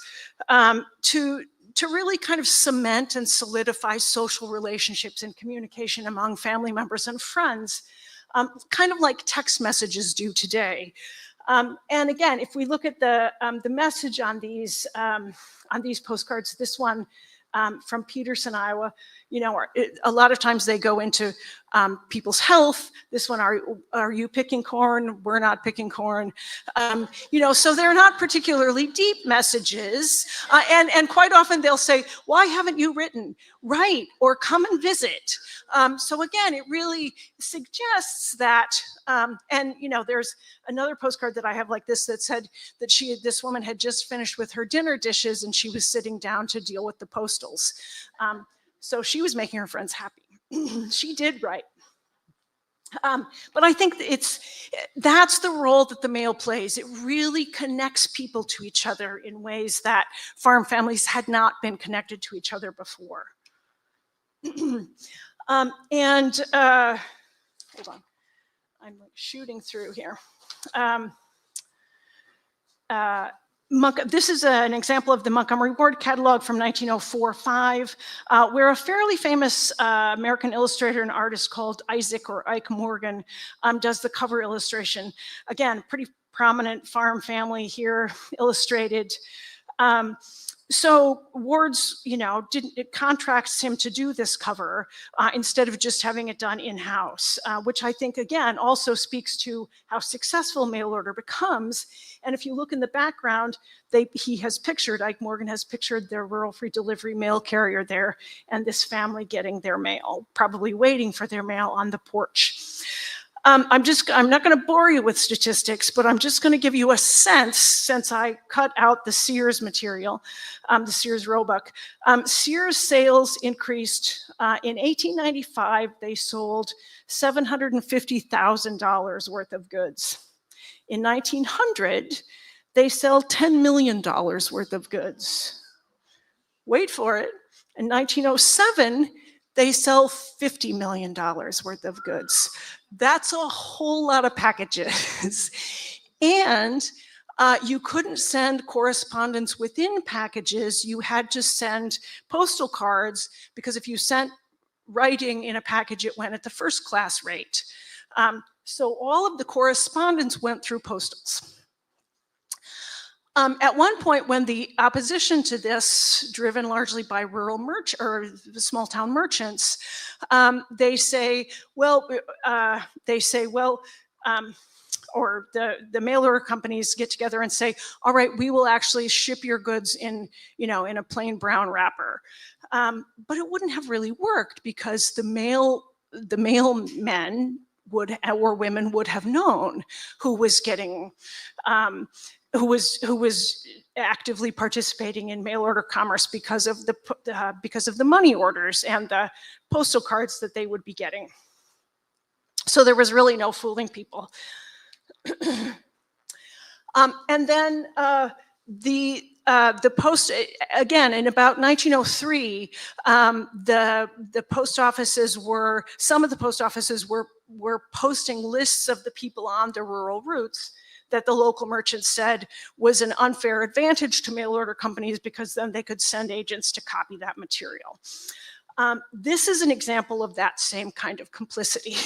to really kind of cement and solidify social relationships and communication among family members and friends, kind of like text messages do today. And again, if we look at the message on these postcards, this one from Peterson, Iowa, a lot of times they go into people's health. This one, are you picking corn? We're not picking corn. So they're not particularly deep messages. And quite often they'll say, why haven't you written? Write or come and visit. So again, it really suggests that, and there's another postcard that I have like this that said that this woman had just finished with her dinner dishes and she was sitting down to deal with the postals. So she was making her friends happy. She did right. But I think that's the role that the mail plays. It really connects people to each other in ways that farm families had not been connected to each other before. Hold on, I'm like shooting through here. This is an example of the Montgomery Ward catalog from 1904-5, where a fairly famous American illustrator and artist called Isaac or Ike Morgan does the cover illustration. Again, pretty prominent farm family here illustrated. So Ward's, it contracts him to do this cover instead of just having it done in-house, which I think, again, also speaks to how successful mail order becomes. And if you look in the background, Ike Morgan has pictured their rural free delivery mail carrier there and this family getting their mail, probably waiting for their mail on the porch. I'm not going to bore you with statistics, but I'm just going to give you a sense, since I cut out the Sears material, the Sears Roebuck. Sears sales increased. In 1895, they sold $750,000 worth of goods. In 1900, they sell $10 million worth of goods. Wait for it. In 1907, they sell $50 million worth of goods. That's a whole lot of packages. And you couldn't send correspondence within packages. You had to send postal cards, because if you sent writing in a package, it went at the first class rate. So all of the correspondence went through postals. At one point, when the opposition to this, driven largely by rural the small town merchants, they say, well, or the mail order companies get together and say, all right, we will actually ship your goods in a plain brown wrapper. But it wouldn't have really worked, because the mailmen or women would have known who was getting, who was actively participating in mail order commerce because of the money orders and the postal cards that they would be getting. So there was really no fooling people. And then the post, again, in about 1903, the post offices were, some of the post offices were posting lists of the people on the rural routes that the local merchants said was an unfair advantage to mail order companies, because then they could send agents to copy that material. This is an example of that same kind of complicity,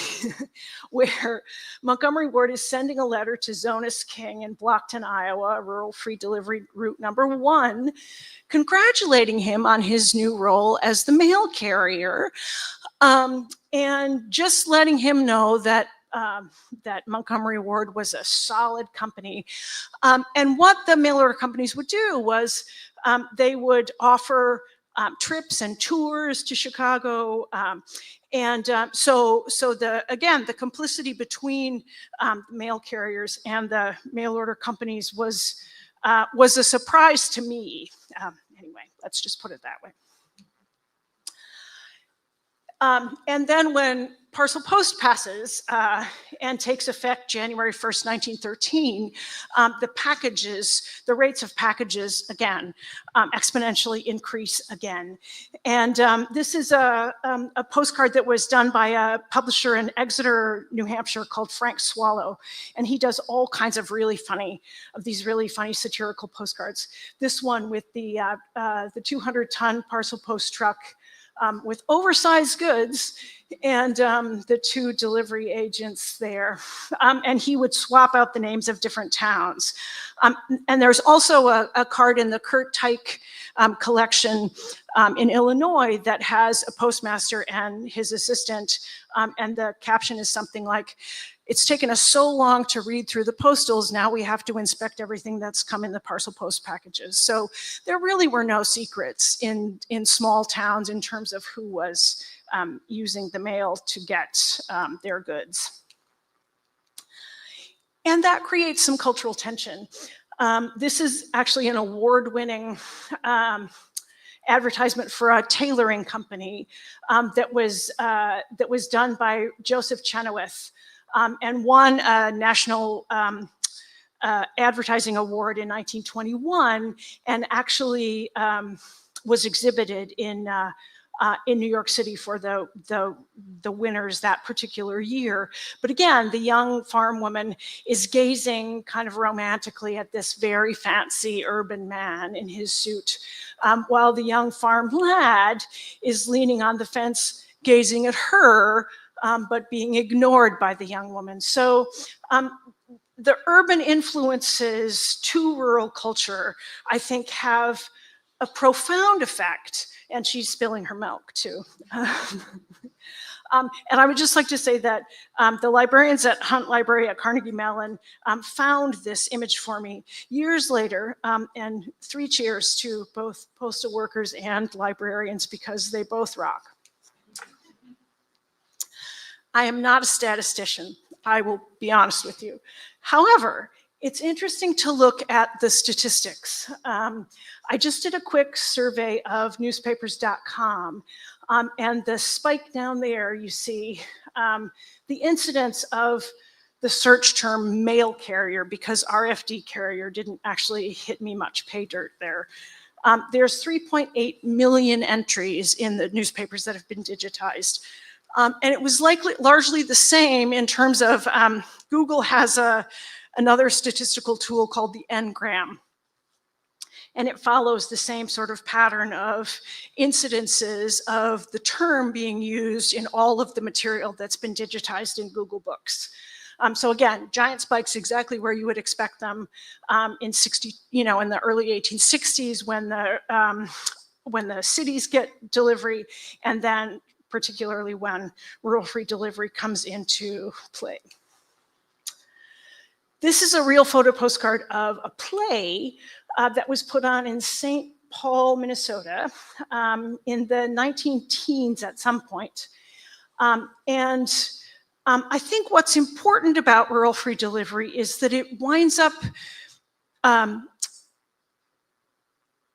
where Montgomery Ward is sending a letter to Zonas King in Blockton, Iowa, rural free delivery route #1, congratulating him on his new role as the mail carrier, and just letting him know that Montgomery Ward was a solid company. And what the mail order companies would do was they would offer trips and tours to Chicago. So the complicity between mail carriers and the mail order companies was a surprise to me. Anyway, let's just put it that way. And then when Parcel Post passes and takes effect January 1st, 1913, the rates of packages again exponentially increase again. And this is a postcard that was done by a publisher in Exeter, New Hampshire, called Frank Swallow. And he does all kinds of these really funny satirical postcards. This one with the 200-ton Parcel Post truck with oversized goods, and the two delivery agents there. And he would swap out the names of different towns. And there's also a card in the Kurt Teich collection in Illinois that has a postmaster and his assistant. And the caption is something like, "It's taken us so long to read through the postals, now we have to inspect everything that's come in the Parcel Post packages." So there really were no secrets in small towns in terms of who was using the mail to get their goods. And that creates some cultural tension. This is actually an award-winning advertisement for a tailoring company that was done by Joseph Chenoweth, and won a national advertising award in 1921, and actually was exhibited in New York City for the winners that particular year. But again, the young farm woman is gazing kind of romantically at this very fancy urban man in his suit, while the young farm lad is leaning on the fence, gazing at her, but being ignored by the young woman. So the urban influences to rural culture, I think, have a profound effect. And she's spilling her milk too. And I would just like to say that the librarians at Hunt Library at Carnegie Mellon found this image for me years later, and 3 cheers to both postal workers and librarians, because they both rock. I am not a statistician, I will be honest with you. However, it's interesting to look at the statistics. I just did a quick survey of newspapers.com, and the spike down there, you see the incidence of the search term mail carrier, because RFD carrier didn't actually hit me much pay dirt there. There's 3.8 million entries in the newspapers that have been digitized. And it was largely the same in terms of Google has another statistical tool called the Ngram. And it follows the same sort of pattern of incidences of the term being used in all of the material that's been digitized in Google Books. So again, giant spikes exactly where you would expect them in the early 1860s when the cities get delivery, and then particularly when rural free delivery comes into play. This is a real photo postcard of a play that was put on in St. Paul, Minnesota in the 19-teens at some point. I think what's important about rural free delivery is that it winds up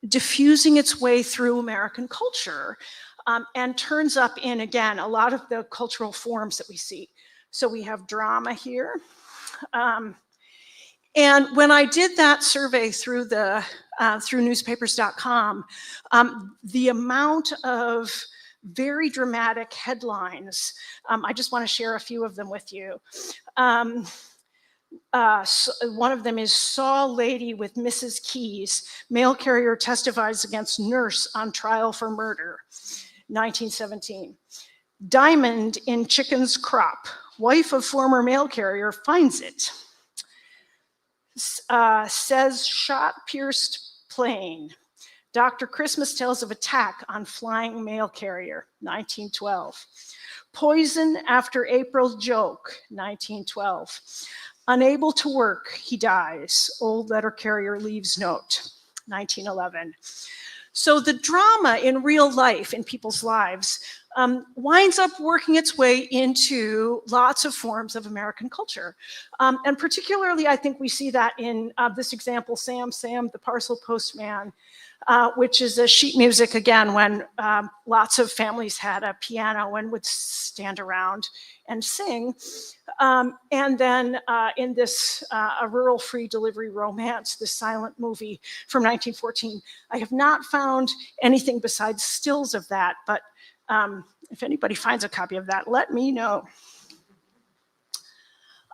diffusing its way through American culture and turns up in, again, a lot of the cultural forms that we see. So we have drama here. And when I did that survey through newspapers.com, the amount of very dramatic headlines, I just want to share a few of them with you. One of them is "Saw Lady with Mrs. Keys. Mail carrier testifies against nurse on trial for murder." 1917. "Diamond in chicken's crop. Wife of former mail carrier finds it." Says shot pierced plane. Dr. Christmas tells of attack on flying mail carrier. 1912. Poison after April joke. 1912. Unable to work, he dies. Old letter carrier leaves note. 1911. So the drama in real life, in people's lives, winds up working its way into lots of forms of American culture. And particularly, I think we see that in this example, Sam, the Parcel Postman, which is a sheet music, again, when lots of families had a piano and would stand around and sing. And then in this A Rural Free Delivery Romance, this silent movie from 1914, I have not found anything besides stills of that, but if anybody finds a copy of that, let me know.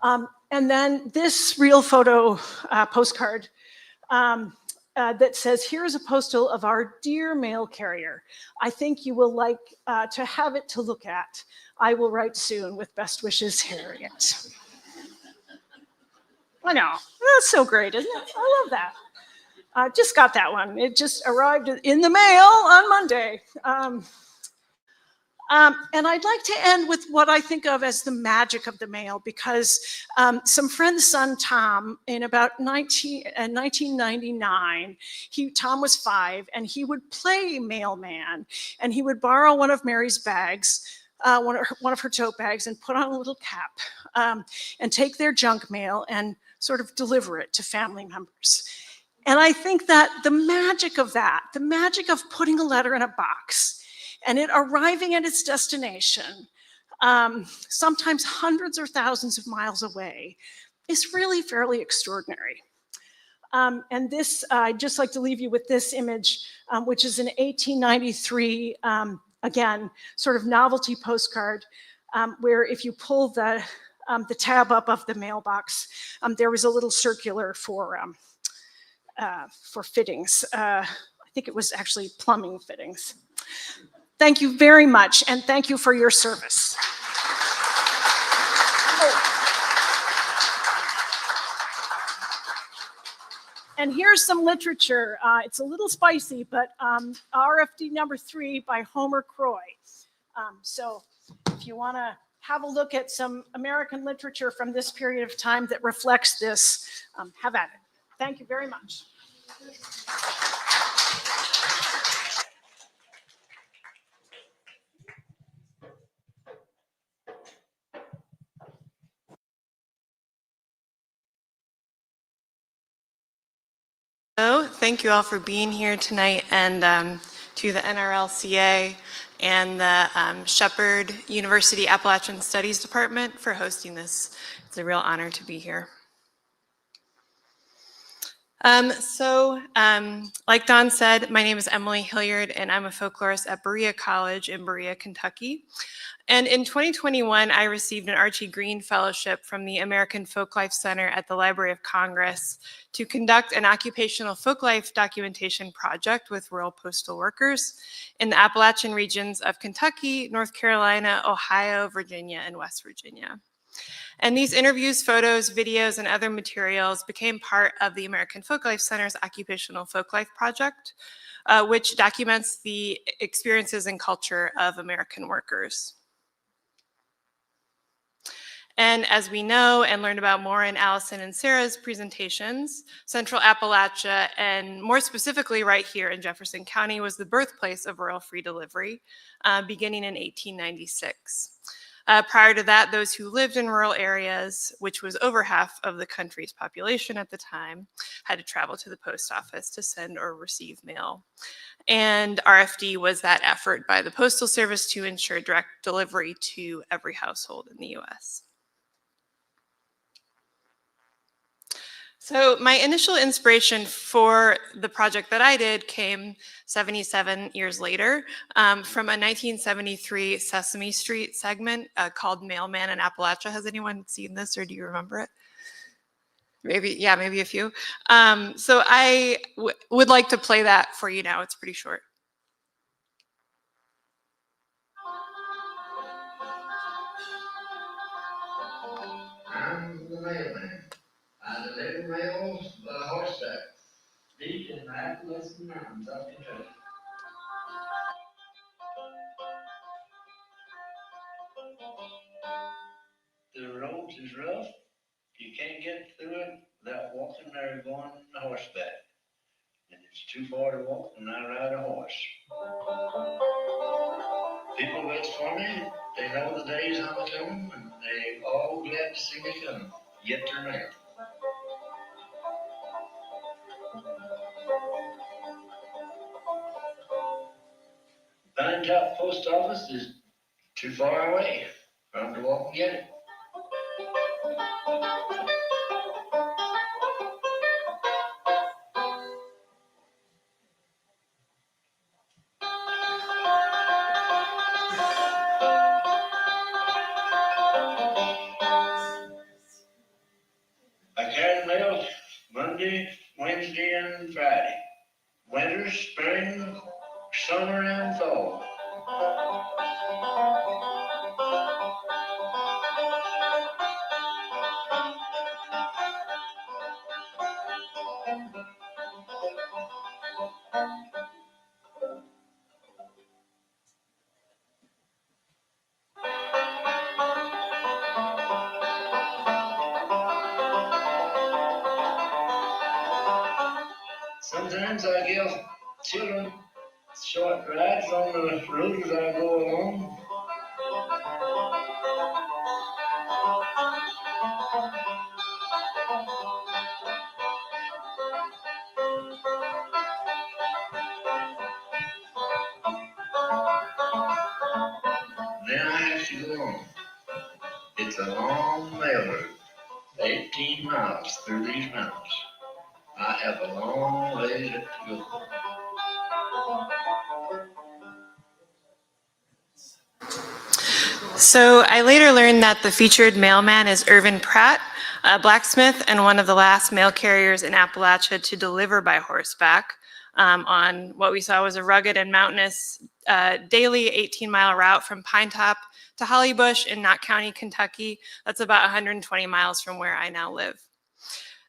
And then this real photo postcard that says, "Here's a postal of our dear mail carrier. I think you will like to have it to look at. I will write soon. With best wishes, Harriet." I know, that's so great, isn't it? I love that. Just got that one. It just arrived in the mail on Monday. And I'd like to end with what I think of as the magic of the mail, because some friend's son, Tom, in about 1999, Tom was 5, and he would play mailman, and he would borrow one of Mary's bags, one of her tote bags, and put on a little cap and take their junk mail and sort of deliver it to family members. And I think that the magic of putting a letter in a box and it arriving at its destination, sometimes hundreds or thousands of miles away, is really fairly extraordinary. And this, I'd just like to leave you with this image, which is an 1893, again, sort of novelty postcard, where if you pull the tab up of the mailbox, there was a little circular for fittings. I think it was actually plumbing fittings. Thank you very much, and thank you for your service. And here's some literature. It's a little spicy, but RFD number 3 by Homer Croy. So if you want to have a look at some American literature from this period of time that reflects this, have at it. Thank you very much. Hello, thank you all for being here tonight, and to the NRLCA and the Shepherd University Appalachian Studies Department for hosting this. It's a real honor to be here. Like Don said, my name is Emily Hilliard, and I'm a folklorist at Berea College in Berea, Kentucky. And in 2021, I received an Archie Green Fellowship from the American Folklife Center at the Library of Congress to conduct an occupational folklife documentation project with rural postal workers in the Appalachian regions of Kentucky, North Carolina, Ohio, Virginia, and West Virginia. And these interviews, photos, videos, and other materials became part of the American Folklife Center's Occupational Folklife Project, which documents the experiences and culture of American workers. And as we know and learned about more in Allison and Sarah's presentations, Central Appalachia, and more specifically right here in Jefferson County, was the birthplace of rural free delivery, beginning in 1896. Prior to that, those who lived in rural areas, which was over half of the country's population at the time, had to travel to the post office to send or receive mail. And RFD was that effort by the Postal Service to ensure direct delivery to every household in the US. So my initial inspiration for the project that I did came 77 years later from a 1973 Sesame Street segment called Mailman in Appalachia. Has anyone seen this, or do you remember it? Maybe, yeah, maybe a few. So I would like to play that for you now. It's pretty short. I'm the mailman. I deliver mails by horseback. Deep in the Appalachian Mountains of Kentucky. The road is rough. You can't get through it without walking or going horseback. And it's too far to walk when I ride a horse. People wait for me. They know the days I'm coming, and they all glad to see me come. Get their mail. Pine Top Post Office is too far away for them to walk and get it. I carry mail Monday, Wednesday, and Friday. Winter, spring, summer, and fall. Sometimes I give children short rides on the road as I go along. Then I have to go on. It's a long mail route, 18 miles through these mountains. I have a long way to go. So I later learned that the featured mailman is Irvin Pratt, a blacksmith and one of the last mail carriers in Appalachia to deliver by horseback on what we saw was a rugged and mountainous daily 18-mile route from Pine Top to Hollybush in Knott County, Kentucky. That's about 120 miles from where I now live.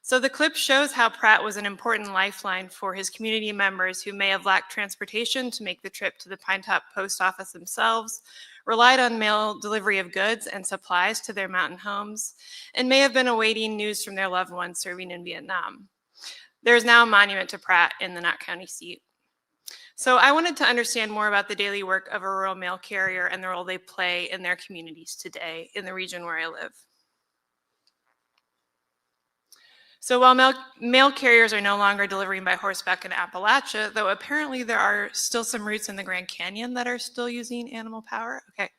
So the clip shows how Pratt was an important lifeline for his community members who may have lacked transportation to make the trip to the Pine Top post office themselves, relied on mail delivery of goods and supplies to their mountain homes, and may have been awaiting news from their loved ones serving in Vietnam. There is now a monument to Pratt in the Knott County seat. So I wanted to understand more about the daily work of a rural mail carrier and the role they play in their communities today in the region where I live. So while mail carriers are no longer delivering by horseback in Appalachia, though apparently there are still some routes in the Grand Canyon that are still using animal power. Okay,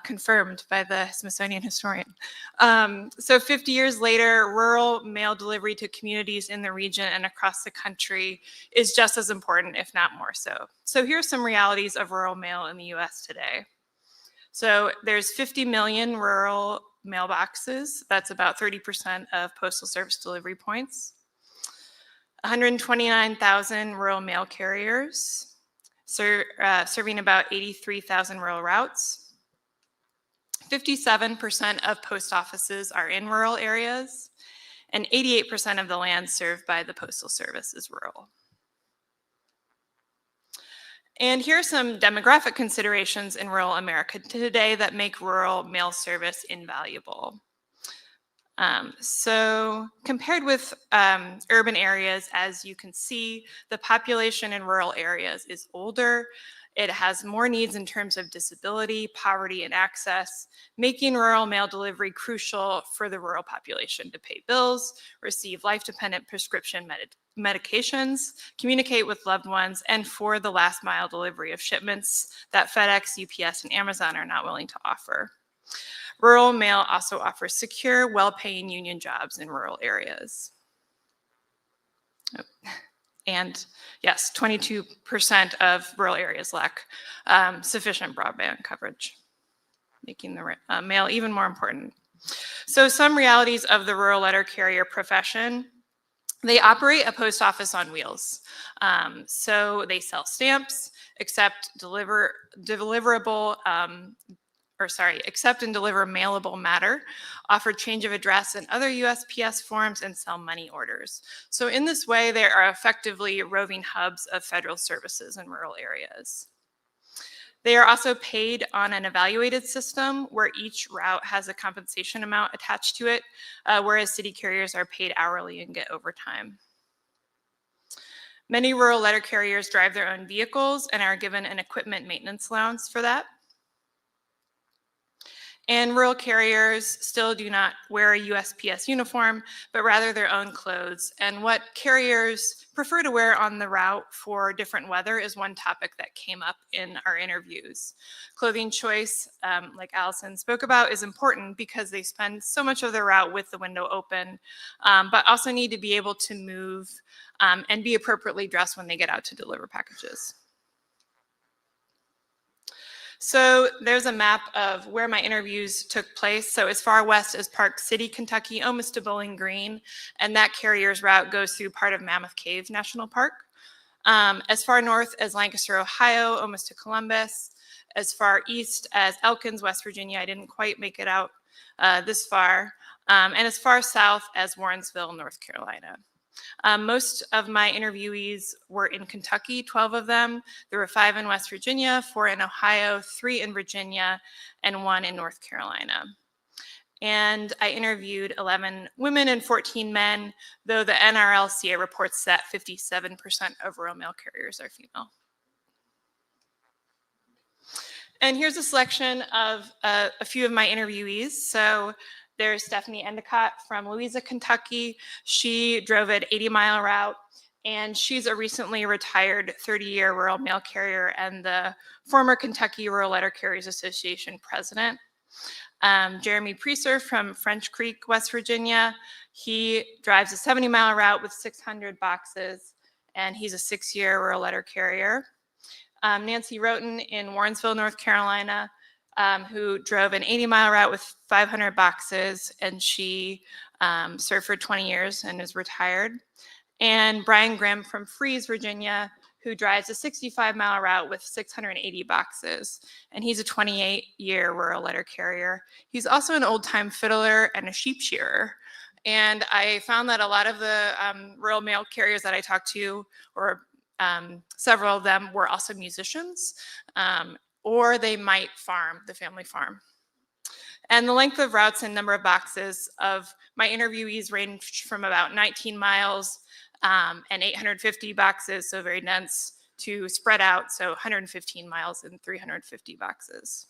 confirmed by the Smithsonian historian. So 50 years later, rural mail delivery to communities in the region and across the country is just as important, if not more so. So here are some realities of rural mail in the US today. So there's 50 million rural mailboxes. That's about 30% of Postal Service delivery points. 129,000 rural mail carriers, serving about 83,000 rural routes. 57% of post offices are in rural areas, and 88% of the land served by the Postal Service is rural. And here are some demographic considerations in rural America today that make rural mail service invaluable. So compared with urban areas, as you can see, the population in rural areas is older. It has more needs in terms of disability, poverty, and access, making rural mail delivery crucial for the rural population to pay bills, receive life-dependent prescription medications, communicate with loved ones, and for the last mile delivery of shipments that FedEx, UPS, and Amazon are not willing to offer. Rural mail also offers secure, well-paying union jobs in rural areas. And yes, 22% of rural areas lack sufficient broadband coverage, making the mail even more important. So some realities of the rural letter carrier profession: they operate a post office on wheels. So they sell stamps, accept and deliver mailable matter, offer change of address and other USPS forms, and sell money orders. So in this way, they are effectively roving hubs of federal services in rural areas. They are also paid on an evaluated system where each route has a compensation amount attached to it, whereas city carriers are paid hourly and get overtime. Many rural letter carriers drive their own vehicles and are given an equipment maintenance allowance for that. And rural carriers still do not wear a USPS uniform, but rather their own clothes. And what carriers prefer to wear on the route for different weather is one topic that came up in our interviews. Clothing choice, like Allison spoke about, is important because they spend so much of their route with the window open, but also need to be able to move and be appropriately dressed when they get out to deliver packages. So there's a map of where my interviews took place. So as far west as Park City, Kentucky, almost to Bowling Green, and that carrier's route goes through part of Mammoth Cave National Park. As far north as Lancaster, Ohio, almost to Columbus. As far east as Elkins, West Virginia. I didn't quite make it out this far. And as far south as Warrensville, North Carolina. Most of my interviewees were in Kentucky, 12 of them. There were 5 in West Virginia, 4 in Ohio, 3 in Virginia, and 1 in North Carolina. And I interviewed 11 women and 14 men, though the NRLCA reports that 57% of rural mail carriers are female. And here's a selection of a few of my interviewees. So there's Stephanie Endicott from Louisa, Kentucky. She drove an 80-mile route, and she's a recently retired 30-year rural mail carrier and the former Kentucky Rural Letter Carriers Association president. Jeremy Precer from French Creek, West Virginia. He drives a 70-mile route with 600 boxes, and he's a 6-year rural letter carrier. Nancy Roten in Warrensville, North Carolina, who drove an 80-mile route with 500 boxes, and she served for 20 years and is retired. And Brian Grimm from Fries, Virginia, who drives a 65-mile route with 680 boxes, and he's a 28-year rural letter carrier. He's also an old-time fiddler and a sheep shearer. And I found that a lot of the rural mail carriers that I talked to, or several of them, were also musicians. Or they might farm, the family farm. And the length of routes and number of boxes of my interviewees ranged from about 19 miles and 850 boxes, so very dense, to spread out, so 115 miles and 350 boxes.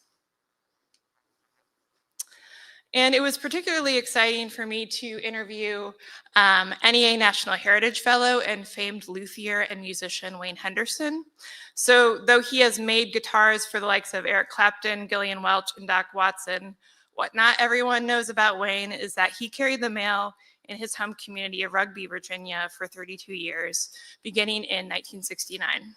And it was particularly exciting for me to interview NEA National Heritage Fellow and famed luthier and musician Wayne Henderson. So though he has made guitars for the likes of Eric Clapton, Gillian Welch, and Doc Watson, what not everyone knows about Wayne is that he carried the mail in his home community of Rugby, Virginia for 32 years, beginning in 1969.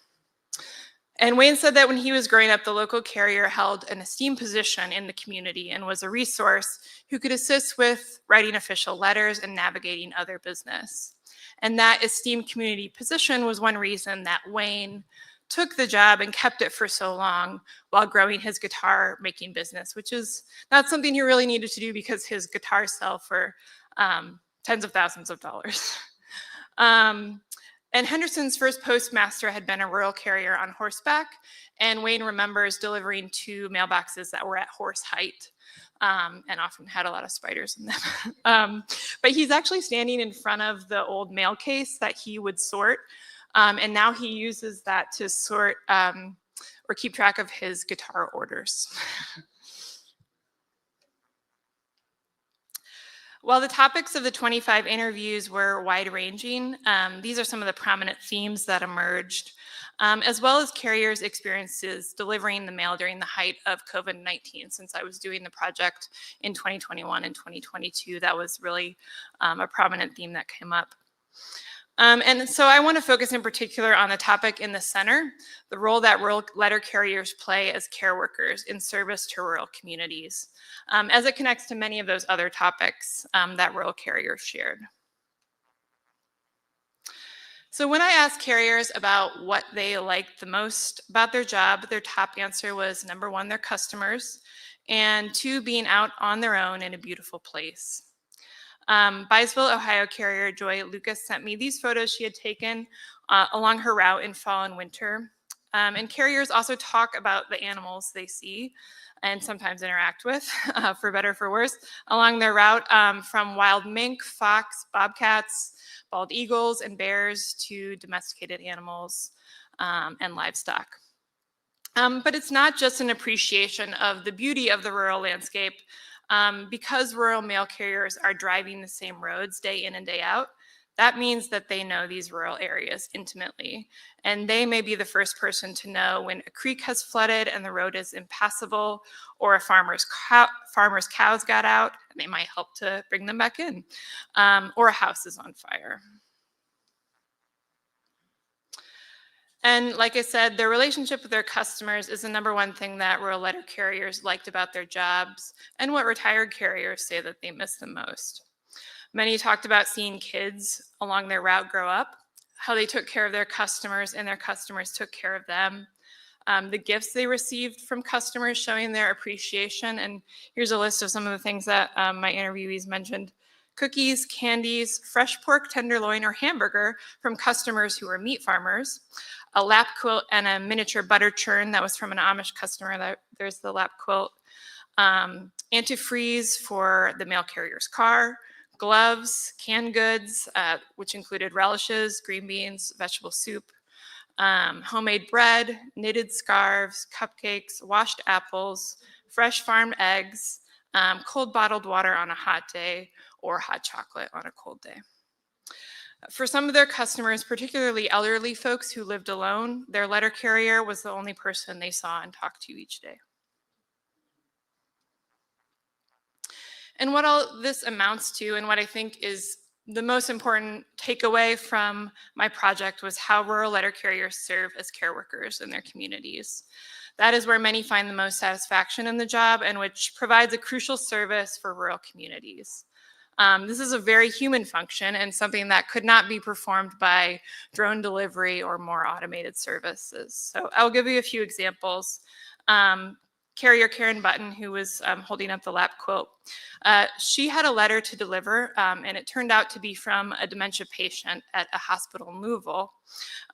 And Wayne said that when he was growing up, the local carrier held an esteemed position in the community and was a resource who could assist with writing official letters and navigating other business. And that esteemed community position was one reason that Wayne took the job and kept it for so long while growing his guitar making business, which is not something he really needed to do because his guitars sell for tens of thousands of dollars. And Henderson's first postmaster had been a rural carrier on horseback, and Wayne remembers delivering 2 mailboxes that were at horse height and often had a lot of spiders in them. But he's actually standing in front of the old mail case that he would sort, and now he uses that to sort or keep track of his guitar orders. While the topics of the 25 interviews were wide-ranging, these are some of the prominent themes that emerged, as well as carriers' experiences delivering the mail during the height of COVID-19. Since I was doing the project in 2021 and 2022, that was really a prominent theme that came up. And so I want to focus in particular on the topic in the center, the role that rural letter carriers play as care workers in service to rural communities, as it connects to many of those other topics that rural carriers shared. So when I asked carriers about what they liked the most about their job, their top answer was number 1, their customers, and 2, being out on their own in a beautiful place. Byesville, Ohio carrier Joy Lucas sent me these photos she had taken along her route in fall and winter. And carriers also talk about the animals they see and sometimes interact with, for better or for worse, along their route, from wild mink, fox, bobcats, bald eagles, and bears to domesticated animals and livestock. But it's not just an appreciation of the beauty of the rural landscape. Because rural mail carriers are driving the same roads day in and day out, that means that they know these rural areas intimately. And they may be the first person to know when a creek has flooded and the road is impassable, or a farmer's cows got out, and they might help to bring them back in, or a house is on fire. And like I said, their relationship with their customers is the number 1 thing that rural letter carriers liked about their jobs, and what retired carriers say that they miss the most. Many talked about seeing kids along their route grow up, how they took care of their customers and their customers took care of them, the gifts they received from customers showing their appreciation. And here's a list of some of the things that my interviewees mentioned: cookies, candies, fresh pork tenderloin or hamburger from customers who were meat farmers, a lap quilt and a miniature butter churn that was from an Amish customer. There's the lap quilt. Antifreeze for the mail carrier's car, gloves, canned goods, which included relishes, green beans, vegetable soup, homemade bread, knitted scarves, cupcakes, washed apples, fresh farmed eggs, cold bottled water on a hot day, or hot chocolate on a cold day. For some of their customers, particularly elderly folks who lived alone, their letter carrier was the only person they saw and talked to each day. And what all this amounts to, and what I think is the most important takeaway from my project, was how rural letter carriers serve as care workers in their communities. That is where many find the most satisfaction in the job, and which provides a crucial service for rural communities. This is a very human function and something that could not be performed by drone delivery or more automated services. So I'll give you a few examples. Carrier Karen Button, who was holding up the lap quilt, she had a letter to deliver, and it turned out to be from a dementia patient at a hospital in Louisville.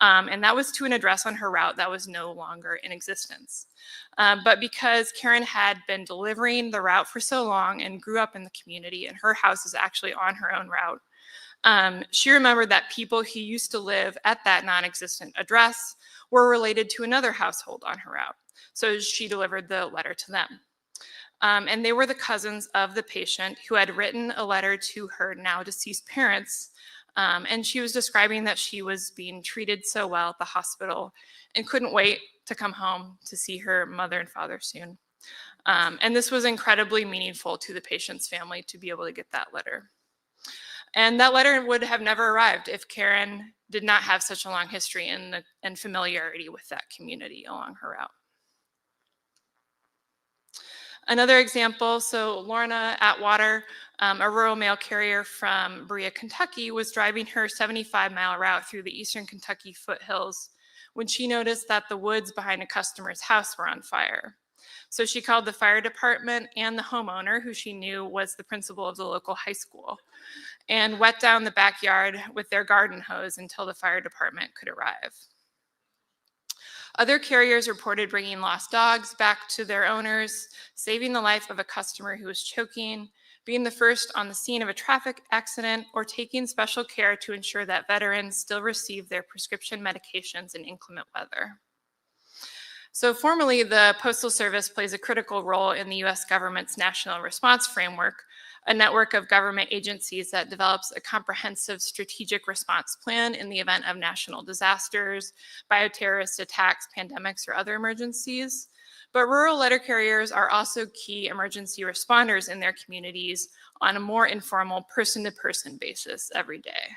And that was to an address on her route that was no longer in existence. But because Karen had been delivering the route for so long and grew up in the community, and her house is actually on her own route, she remembered that people who used to live at that non-existent address were related to another household on her route. So she delivered the letter to them. And they were the cousins of the patient who had written a letter to her now deceased parents. And she was describing that she was being treated so well at the hospital and couldn't wait to come home to see her mother and father soon. And this was incredibly meaningful to the patient's family to be able to get that letter. And that letter would have never arrived if Karen did not have such a long history and familiarity with that community along her route. Another example, so Lorna Atwater, a rural mail carrier from Berea, Kentucky, was driving her 75-mile route through the eastern Kentucky foothills when she noticed that the woods behind a customer's house were on fire. So she called the fire department and the homeowner, who she knew was the principal of the local high school, and wet down the backyard with their garden hose until the fire department could arrive. Other carriers reported bringing lost dogs back to their owners, saving the life of a customer who was choking, being the first on the scene of a traffic accident, or taking special care to ensure that veterans still receive their prescription medications in inclement weather. So formally, the Postal Service plays a critical role in the US government's National Response Framework, a network of government agencies that develops a comprehensive strategic response plan in the event of national disasters, bioterrorist attacks, pandemics, or other emergencies. But rural letter carriers are also key emergency responders in their communities on a more informal person-to-person basis every day.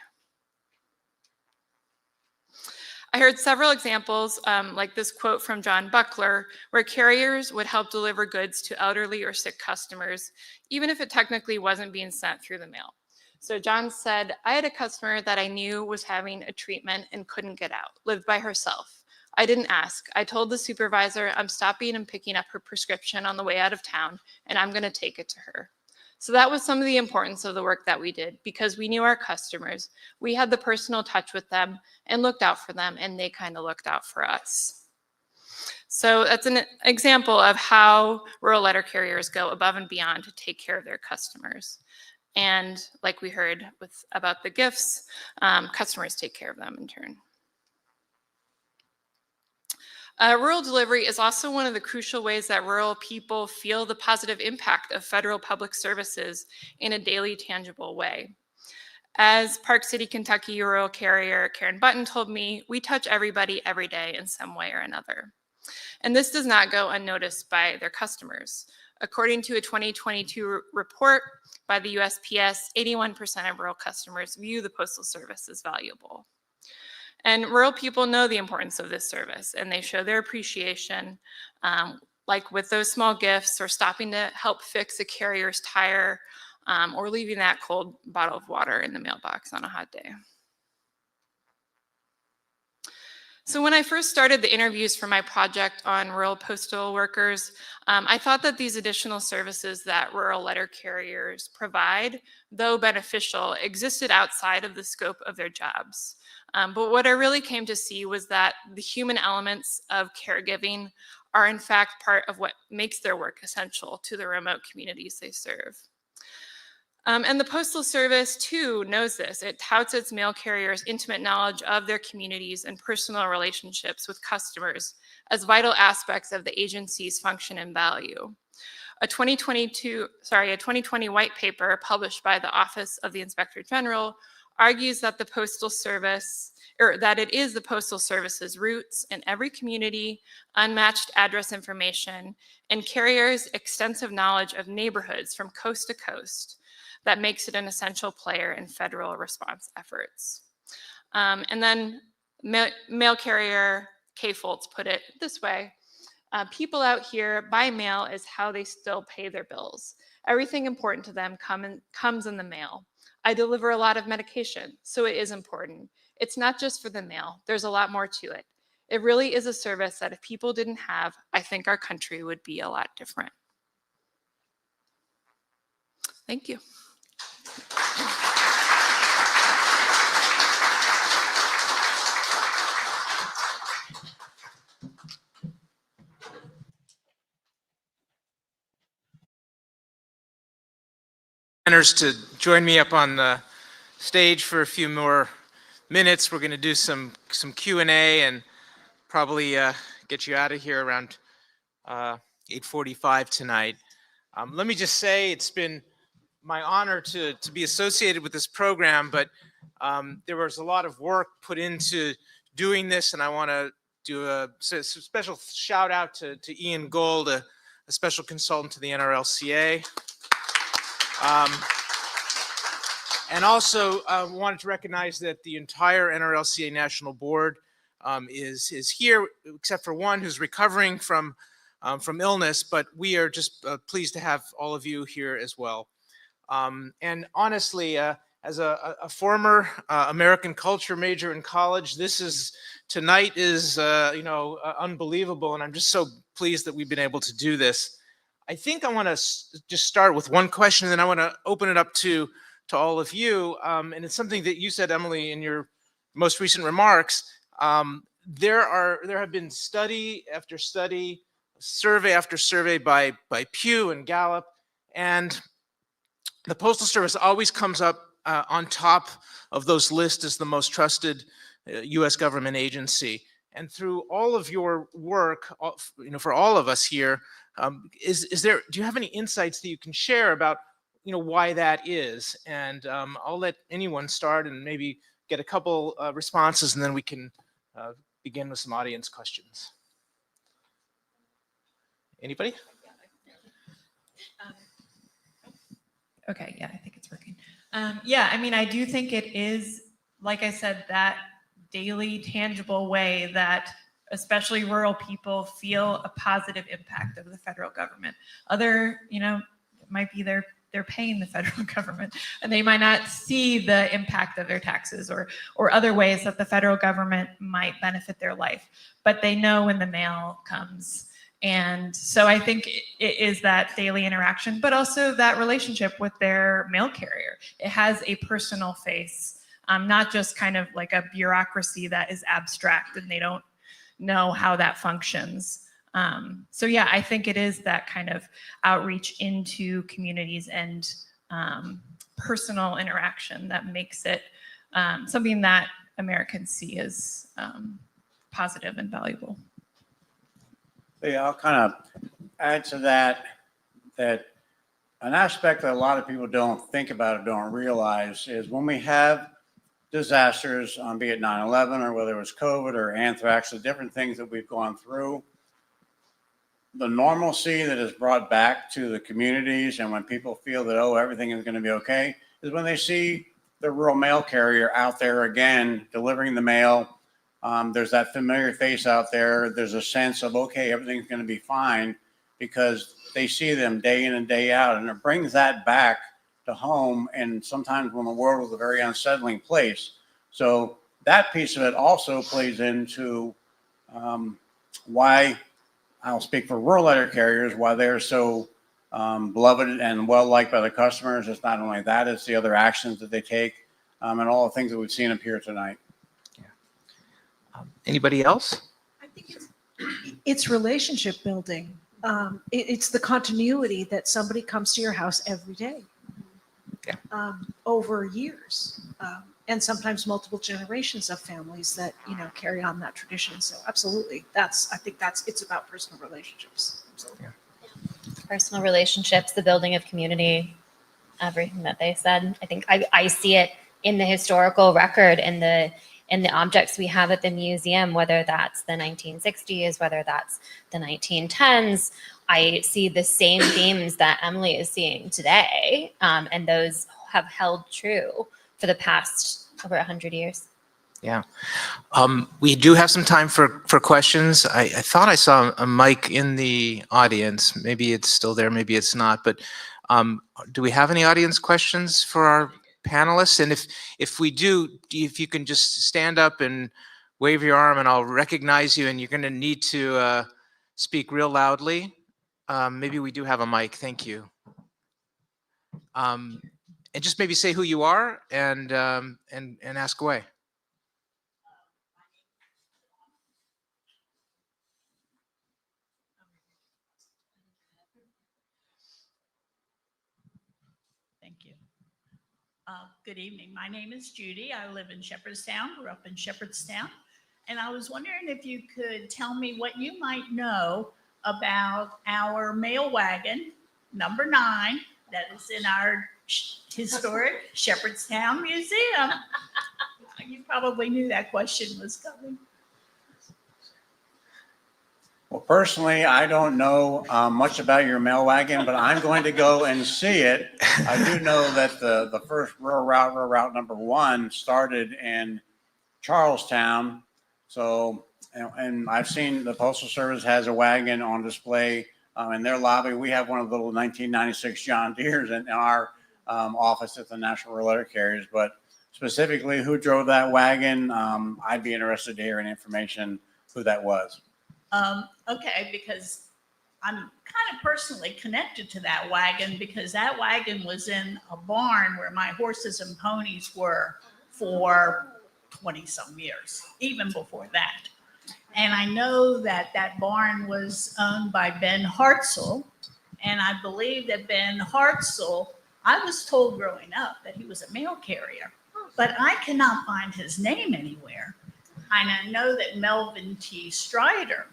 I heard several examples, like this quote from John Buckler, where carriers would help deliver goods to elderly or sick customers, even if it technically wasn't being sent through the mail. So John said, I had a customer that I knew was having a treatment and couldn't get out, lived by herself. I didn't ask. I told the supervisor, I'm stopping and picking up her prescription on the way out of town, and I'm going to take it to her. So that was some of the importance of the work that we did, because we knew our customers, we had the personal touch with them and looked out for them, and they kind of looked out for us. So that's an example of how rural letter carriers go above and beyond to take care of their customers. And like we heard about the gifts, customers take care of them in turn. Rural delivery is also one of the crucial ways that rural people feel the positive impact of federal public services in a daily, tangible way. As Park City, Kentucky rural carrier Karen Button told me, we touch everybody every day in some way or another. And this does not go unnoticed by their customers. According to a 2022 report by the USPS, 81% of rural customers view the Postal Service as valuable. And rural people know the importance of this service, and they show their appreciation, like with those small gifts, or stopping to help fix a carrier's tire, or leaving that cold bottle of water in the mailbox on a hot day. So when I first started the interviews for my project on rural postal workers, I thought that these additional services that rural letter carriers provide, though beneficial, existed outside of the scope of their jobs. But what I really came to see was that the human elements of caregiving are in fact part of what makes their work essential to the remote communities they serve. And the Postal Service, too, knows this. It touts its mail carriers' intimate knowledge of their communities and personal relationships with customers as vital aspects of the agency's function and value. A 2020 white paper published by the Office of the Inspector General argues that the Postal Service, or that it is the Postal Service's roots in every community, unmatched address information, and carriers' extensive knowledge of neighborhoods from coast to coast that makes it an essential player in federal response efforts. And then mail carrier Kay Foltz put it this way: people out here by mail is how they still pay their bills. Everything important to them comes in the mail. I deliver a lot of medication, so it is important. It's not just for the mail. There's a lot more to it. It really is a service that if people didn't have, I think our country would be a lot different. Thank you. To join me up on the stage for a few more minutes. We're going to do some Q&A and probably get you out of here around 8:45 tonight. Let me just say it's been my honor to be associated with this program, but there was a lot of work put into doing this, and I want to do a special shout out to Ian Gold, a special consultant to the NRLCA. And also wanted to recognize that the entire NRLCA National Board is here, except for one who's recovering from illness, but we are just pleased to have all of you here as well. And honestly, as a former American culture major in college, tonight is unbelievable, and I'm just so pleased that we've been able to do this. I think I want to just start with one question, and then I want to open it up to all of you. And it's something that you said, Emily, in your most recent remarks. There have been study after study, survey after survey by Pew and Gallup, and the Postal Service always comes up on top of those lists as the most trusted U.S. government agency. And through all of your work, for all of us here, do you have any insights that you can share about, why that is? And I'll let anyone start and maybe get a couple responses, and then we can begin with some audience questions. Anybody? Okay, yeah, I think it's working. Yeah, I mean, I do think it is, like I said, that daily, tangible way that especially rural people feel a positive impact of the federal government. It might be they're paying the federal government and they might not see the impact of their taxes or other ways that the federal government might benefit their life, but they know when the mail comes. And so I think it is that daily interaction, but also that relationship with their mail carrier. It has a personal face, not just kind of like a bureaucracy that is abstract and they don't know how that functions. So yeah, I think it is that kind of outreach into communities and personal interaction that makes it something that Americans see as positive and valuable. Yeah, I'll kind of add to that an aspect that a lot of people don't think about or don't realize is when we have disasters, be it 9/11 or whether it was COVID or anthrax, the different things that we've gone through, the normalcy that is brought back to the communities and when people feel that, everything is going to be okay, is when they see the rural mail carrier out there again, delivering the mail. There's that familiar face out there. There's a sense of, okay, everything's going to be fine because they see them day in and day out. And it brings that back to home. And sometimes when the world was a very unsettling place. So that piece of it also plays into why, I'll speak for rural letter carriers, why they're so beloved and well-liked by the customers. It's not only that, it's the other actions that they take and all the things that we've seen up here tonight. Anybody else? I think it's relationship building. It's the continuity that somebody comes to your house every day, over years, and sometimes multiple generations of families that carry on that tradition. So absolutely, I think it's about personal relationships. Absolutely. Yeah. Personal relationships, the building of community, everything that they said. I think I see it in the historical record and the objects we have at the museum, whether that's the 1960s, whether that's the 1910s. I see the same themes that Emily is seeing today, and those have held true for the past over 100 years. Yeah. We do have some time for questions. I thought I saw a mic in the audience. Maybe it's still there, maybe it's not. But do we have any audience questions for our panelists? And if we do, if you can just stand up and wave your arm and I'll recognize you, and you're going to need to speak real loudly. Maybe we do have a mic. Thank you. And just maybe say who you are and ask away. Thank you. Good evening. My name is Judy. I live in Shepherdstown, grew up in Shepherdstown. And I was wondering if you could tell me what you might know about our mail wagon, number 9, that is in our historic Shepherdstown Museum. You probably knew that question was coming. Well, personally, I don't know much about your mail wagon, but I'm going to go and see it. I do know that the first rural route number 1 started in Charlestown. So, and I've seen the Postal Service has a wagon on display in their lobby. We have one of the little 1996 John Deeres in our office at the National Rural Letter Carriers, but specifically who drove that wagon, I'd be interested to hear any information who that was. Okay, because I'm kind of personally connected to that wagon because that wagon was in a barn where my horses and ponies were for 20 some years, even before that. And I know that that barn was owned by Ben Hartzell. And I believe that Ben Hartzell, I was told growing up that he was a mail carrier, but I cannot find his name anywhere. And I know that Melvin T. Strider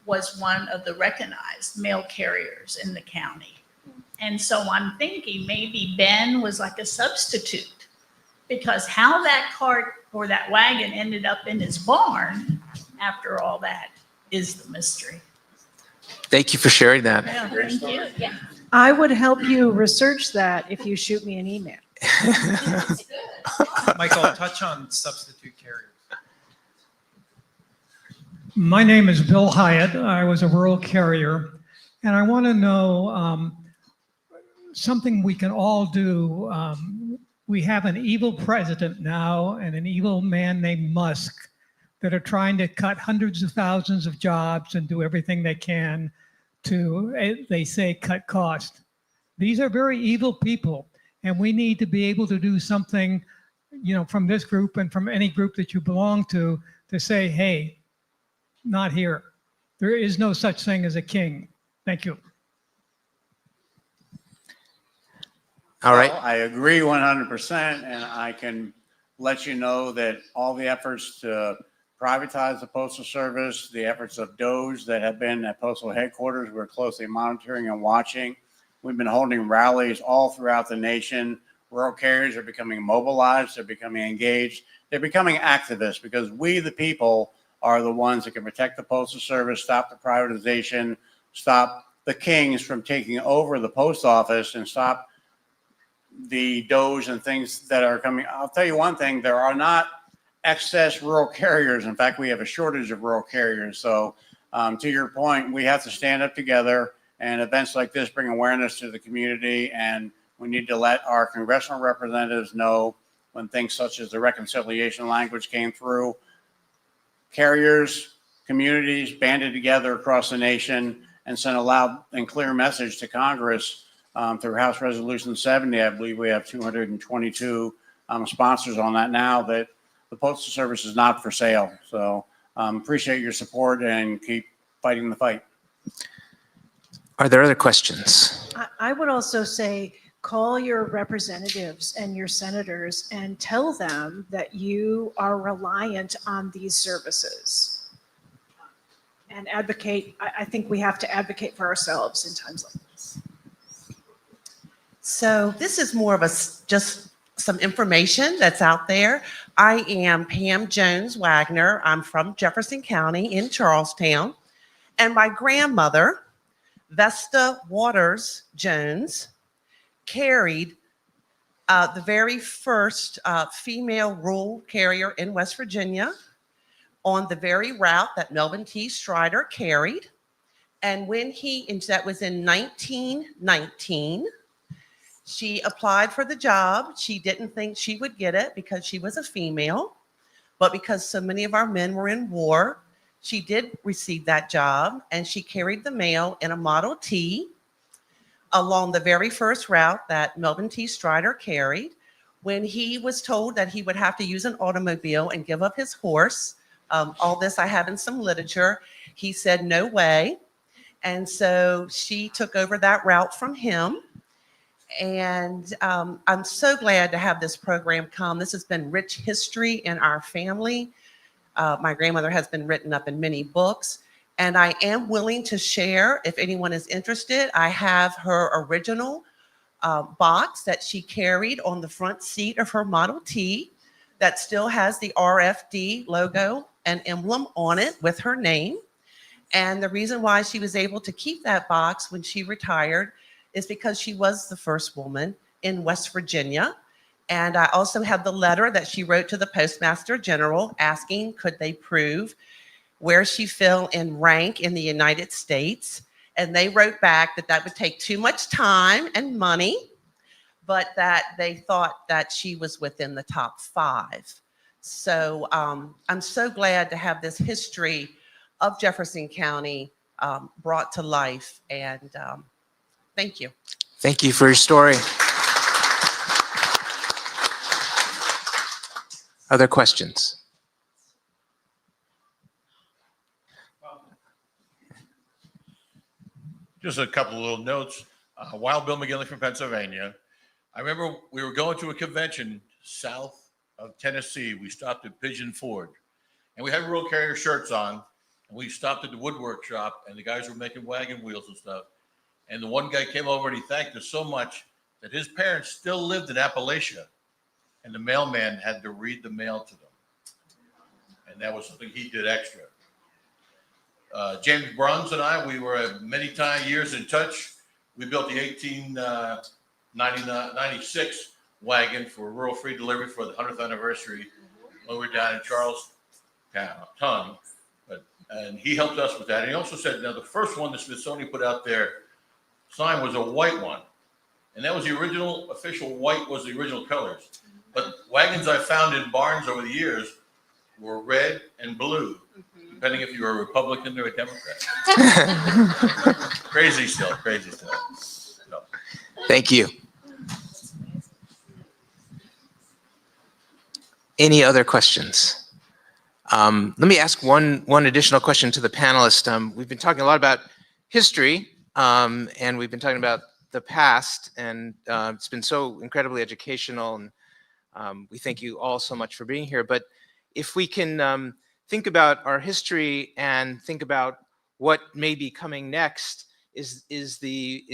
was one of the recognized mail carriers in the county. And so I'm thinking maybe Ben was like a substitute because how that cart or that wagon ended up in his barn after all that is the mystery. Thank you for sharing that. Yeah, thank you. Yeah. I would help you research that if you shoot me an email. Michael, touch on substitute carriers. My name is Bill Hyatt. I was a rural carrier, and I want to know something we can all do. We have an evil president now and an evil man named Musk that are trying to cut hundreds of thousands of jobs and do everything they can to, they say, cut cost. These are very evil people, and we need to be able to do something, you know, from this group and from any group that you belong to say, hey, not here. There is no such thing as a king. Thank you. All right. Well, I agree 100%, and I can let you know that all the efforts to privatize the Postal Service, the efforts of DOJ that have been at postal headquarters, we're closely monitoring and watching. We've been holding rallies all throughout the nation. Rural carriers are becoming mobilized, they're becoming engaged, they're becoming activists because we, the people, are the ones that can protect the Postal Service, stop the privatization, stop the kings from taking over the post office, and stop the DOJ and things that are coming. I'll tell you one thing, there are not excess rural carriers. In fact, we have a shortage of rural carriers. So to your point, we have to stand up together, and events like this bring awareness to the community, and we need to let our congressional representatives know when things such as the reconciliation language came through. Carriers, communities banded together across the nation and sent a loud and clear message to Congress through House Resolution 70. I believe we have 222 sponsors on that now, that the Postal Service is not for sale. So appreciate your support and keep fighting the fight. Are there other questions? I would also say, call your representatives and your senators and tell them that you are reliant on these services. And advocate, I think we have to advocate for ourselves in times like this. So this is more of just some information that's out there. I am Pam Jones Wagner. I'm from Jefferson County in Charlestown. And my grandmother, Vesta Waters Jones, carried the very first female rural carrier in West Virginia on the very route that Melvin T. Strider carried. And when that was in 1919, she applied for the job. She didn't think she would get it because she was a female, but because so many of our men were in war, she did receive that job, and she carried the mail in a Model T along the very first route that Melvin T. Strider carried. When he was told that he would have to use an automobile and give up his horse, all this I have in some literature, he said, no way. And so she took over that route from him. And I'm so glad to have this program come. This has been rich history in our family. My grandmother has been written up in many books, and I am willing to share if anyone is interested. I have her original box that she carried on the front seat of her Model T that still has the RFD logo and emblem on it with her name. And the reason why she was able to keep that box when she retired is because she was the first woman in West Virginia. And I also have the letter that she wrote to the Postmaster General asking could they prove where she fell in rank in the United States. And they wrote back that that would take too much time and money, but that they thought that she was within the top 5. So I'm so glad to have this history of Jefferson County brought to life, and thank you. Thank you for your story. Other questions? Just a couple of little notes. Wild Bill McGinley from Pennsylvania. I remember we were going to a convention south of Tennessee. We stopped at Pigeon Forge, and we had rural carrier shirts on, and we stopped at the woodwork shop, and the guys were making wagon wheels and stuff. And the one guy came over and he thanked us so much that his parents still lived in Appalachia, and the mailman had to read the mail to them. And that was something he did extra. James Bruns and I, we were many years in touch. We built the 1896 wagon for rural free delivery for the 100th anniversary when we were down in Charlestown. And he helped us with that. And he also said, now the first one the Smithsonian put out there sign was a white one. And that was the original, official white was the original colors. But wagons I found in barns over the years were red and blue, depending if you were a Republican or a Democrat. Crazy stuff. So. Thank you. Any other questions? Let me ask one additional question to the panelists. We've been talking a lot about history, and we've been talking about the past, and it's been so incredibly educational, and we thank you all so much for being here. But if we can think about our history and think about what may be coming next, is the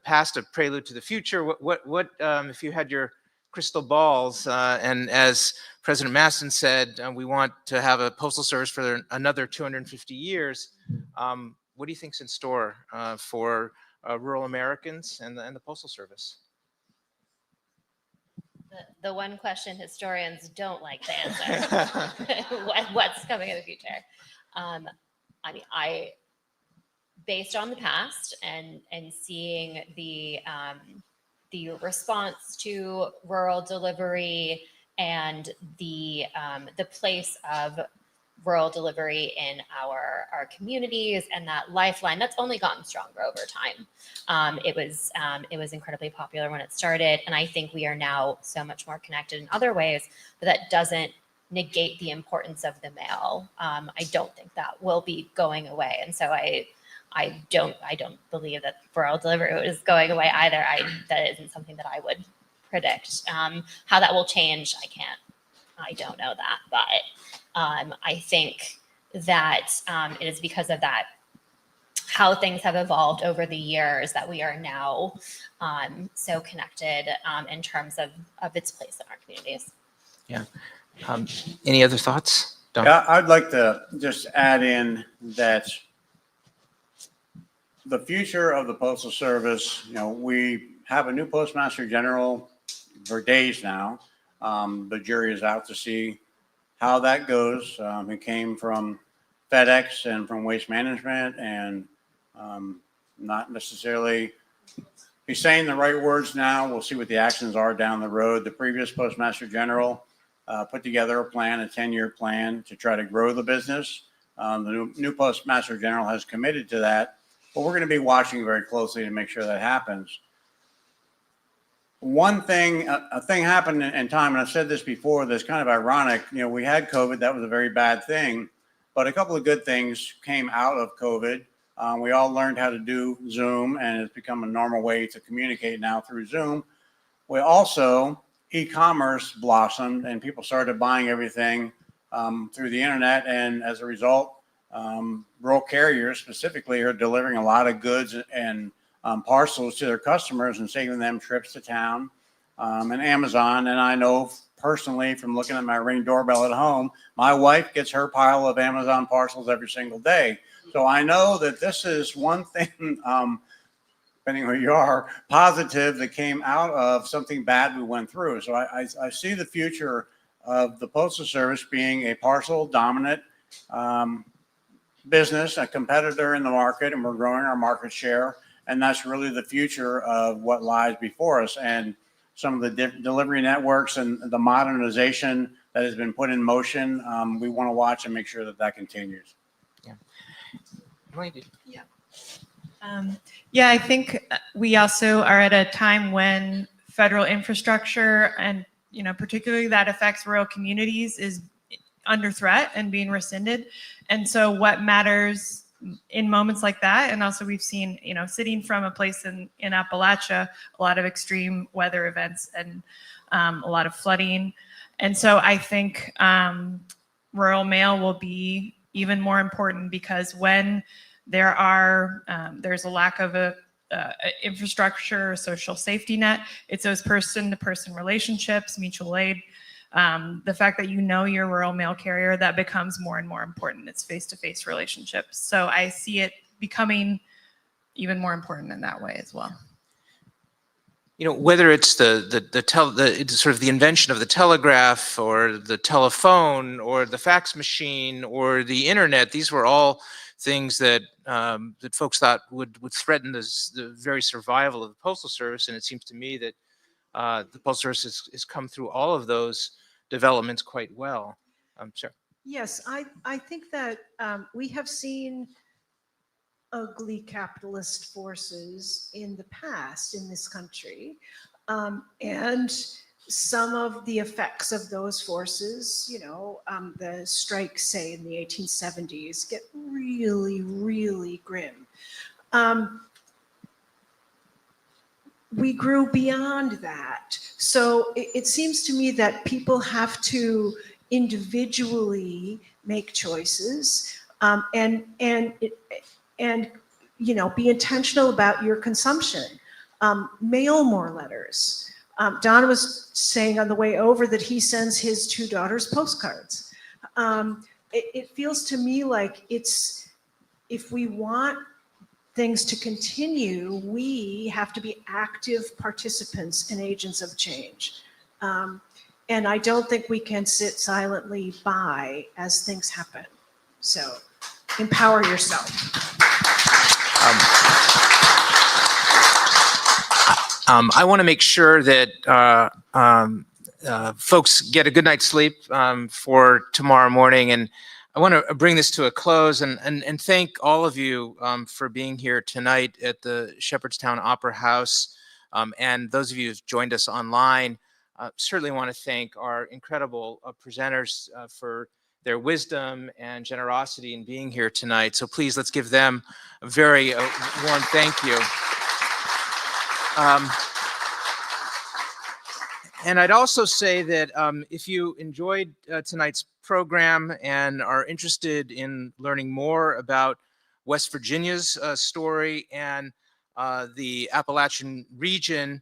past a prelude to the future? What if you had your crystal balls, and as President Maston said, we want to have a postal service for another 250 years. What do you think's in store for rural Americans and the Postal Service? The one question historians don't like to answer. What's coming in the future? I mean, based on the past and seeing the response to rural delivery and the place of rural delivery in our communities and that lifeline that's only gotten stronger over time. It was incredibly popular when it started, and I think we are now so much more connected in other ways, but that doesn't negate the importance of the mail. I don't think that will be going away, and so I don't believe that rural delivery is going away either. That isn't something that I would predict. How that will change, I don't know that, but I think that it is because of that, how things have evolved over the years, that we are now so connected in terms of its place in our communities. Yeah. Any other thoughts? Don? Yeah, I'd like to just add in that the future of the Postal Service, we have a new Postmaster General for days now. The jury is out to see how that goes. It came from FedEx and from Waste Management, and not necessarily, he's saying the right words now. We'll see what the actions are down the road. The previous Postmaster General put together a plan, a 10-year plan to try to grow the business. The new Postmaster General has committed to that, but we're going to be watching very closely to make sure that happens. One thing, a thing happened in time, and I've said this before, that's kind of ironic. We had COVID, that was a very bad thing, but a couple of good things came out of COVID. We all learned how to do Zoom, and it's become a normal way to communicate now through Zoom. We also, e-commerce blossomed, and people started buying everything through the internet, and as a result, rural carriers specifically are delivering a lot of goods and parcels to their customers and saving them trips to town, and Amazon. And I know personally from looking at my Ring doorbell at home, my wife gets her pile of Amazon parcels every single day. So I know that this is one thing, depending who you are, positive that came out of something bad we went through. So I see the future of the Postal Service being a parcel dominant business, a competitor in the market, and we're growing our market share. And that's really the future of what lies before us. And some of the delivery networks and the modernization that has been put in motion, we want to watch and make sure that that continues. Yeah, I think we also are at a time when federal infrastructure and, particularly that affects rural communities is under threat and being rescinded. And so what matters in moments like that, and also we've seen, sitting from a place in Appalachia, a lot of extreme weather events and a lot of flooding. And so I think rural mail will be even more important, because when there's a lack of a infrastructure, social safety net, it's those person-to-person relationships, mutual aid, the fact that your rural mail carrier, that becomes more and more important. It's face-to-face relationships. So I see it becoming even more important in that way as well. Whether it's it's sort of the invention of the telegraph or the telephone or the fax machine or the internet, these were all things that that folks thought would threaten the very survival of the Postal Service. And it seems to me that the Postal Service has come through all of those developments quite well. Sure. Yes, I think that we have seen ugly capitalist forces in the past in this country. And some of the effects of those forces, the strikes, say, in the 1870s, get really, really grim. We grew beyond that. So it seems to me that people have to individually make choices and be intentional about your consumption. Mail more letters. Don was saying on the way over that he sends his 2 daughters postcards. It feels to me like if we want things to continue, we have to be active participants and agents of change. And I don't think we can sit silently by as things happen. So empower yourself. I want to make sure that folks get a good night's sleep for tomorrow morning. And I want to bring this to a close and thank all of you for being here tonight at the Shepherdstown Opera House. And those of you who've joined us online, certainly want to thank our incredible presenters for their wisdom and generosity in being here tonight. So please, let's give them a very warm thank you. And I'd also say that if you enjoyed tonight's program and are interested in learning more about West Virginia's story and the Appalachian region,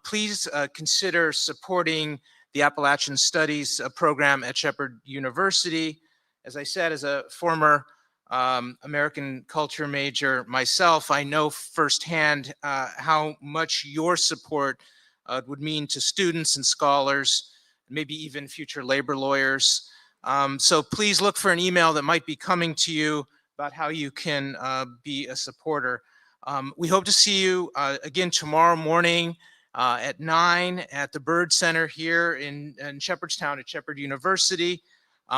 please consider supporting the Appalachian Studies program at Shepherd University. As I said, as a former American culture major myself, I know firsthand how much your support would mean to students and scholars, maybe even future labor lawyers. So please look for an email that might be coming to you about how you can be a supporter. We hope to see you again tomorrow morning at 9 at the Byrd Center here in Shepherdstown at Shepherd University.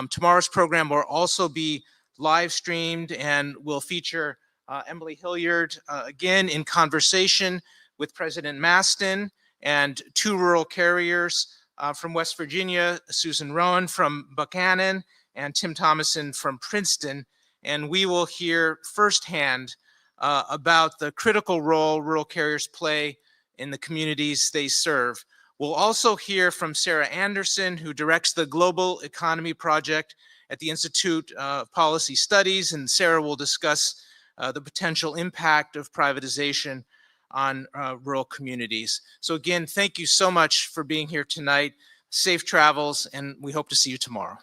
Tomorrow's program will also be live streamed and will feature Emily Hilliard again in conversation with President Maston and 2 rural carriers from West Virginia, Susan Rowan from Buchanan and Tim Thomason from Princeton. And we will hear firsthand about the critical role rural carriers play in the communities they serve. We'll also hear from Sarah Anderson, who directs the Global Economy Project at the Institute of Policy Studies, and Sarah will discuss the potential impact of privatization on rural communities. So again, thank you so much for being here tonight. Safe travels, and we hope to see you tomorrow.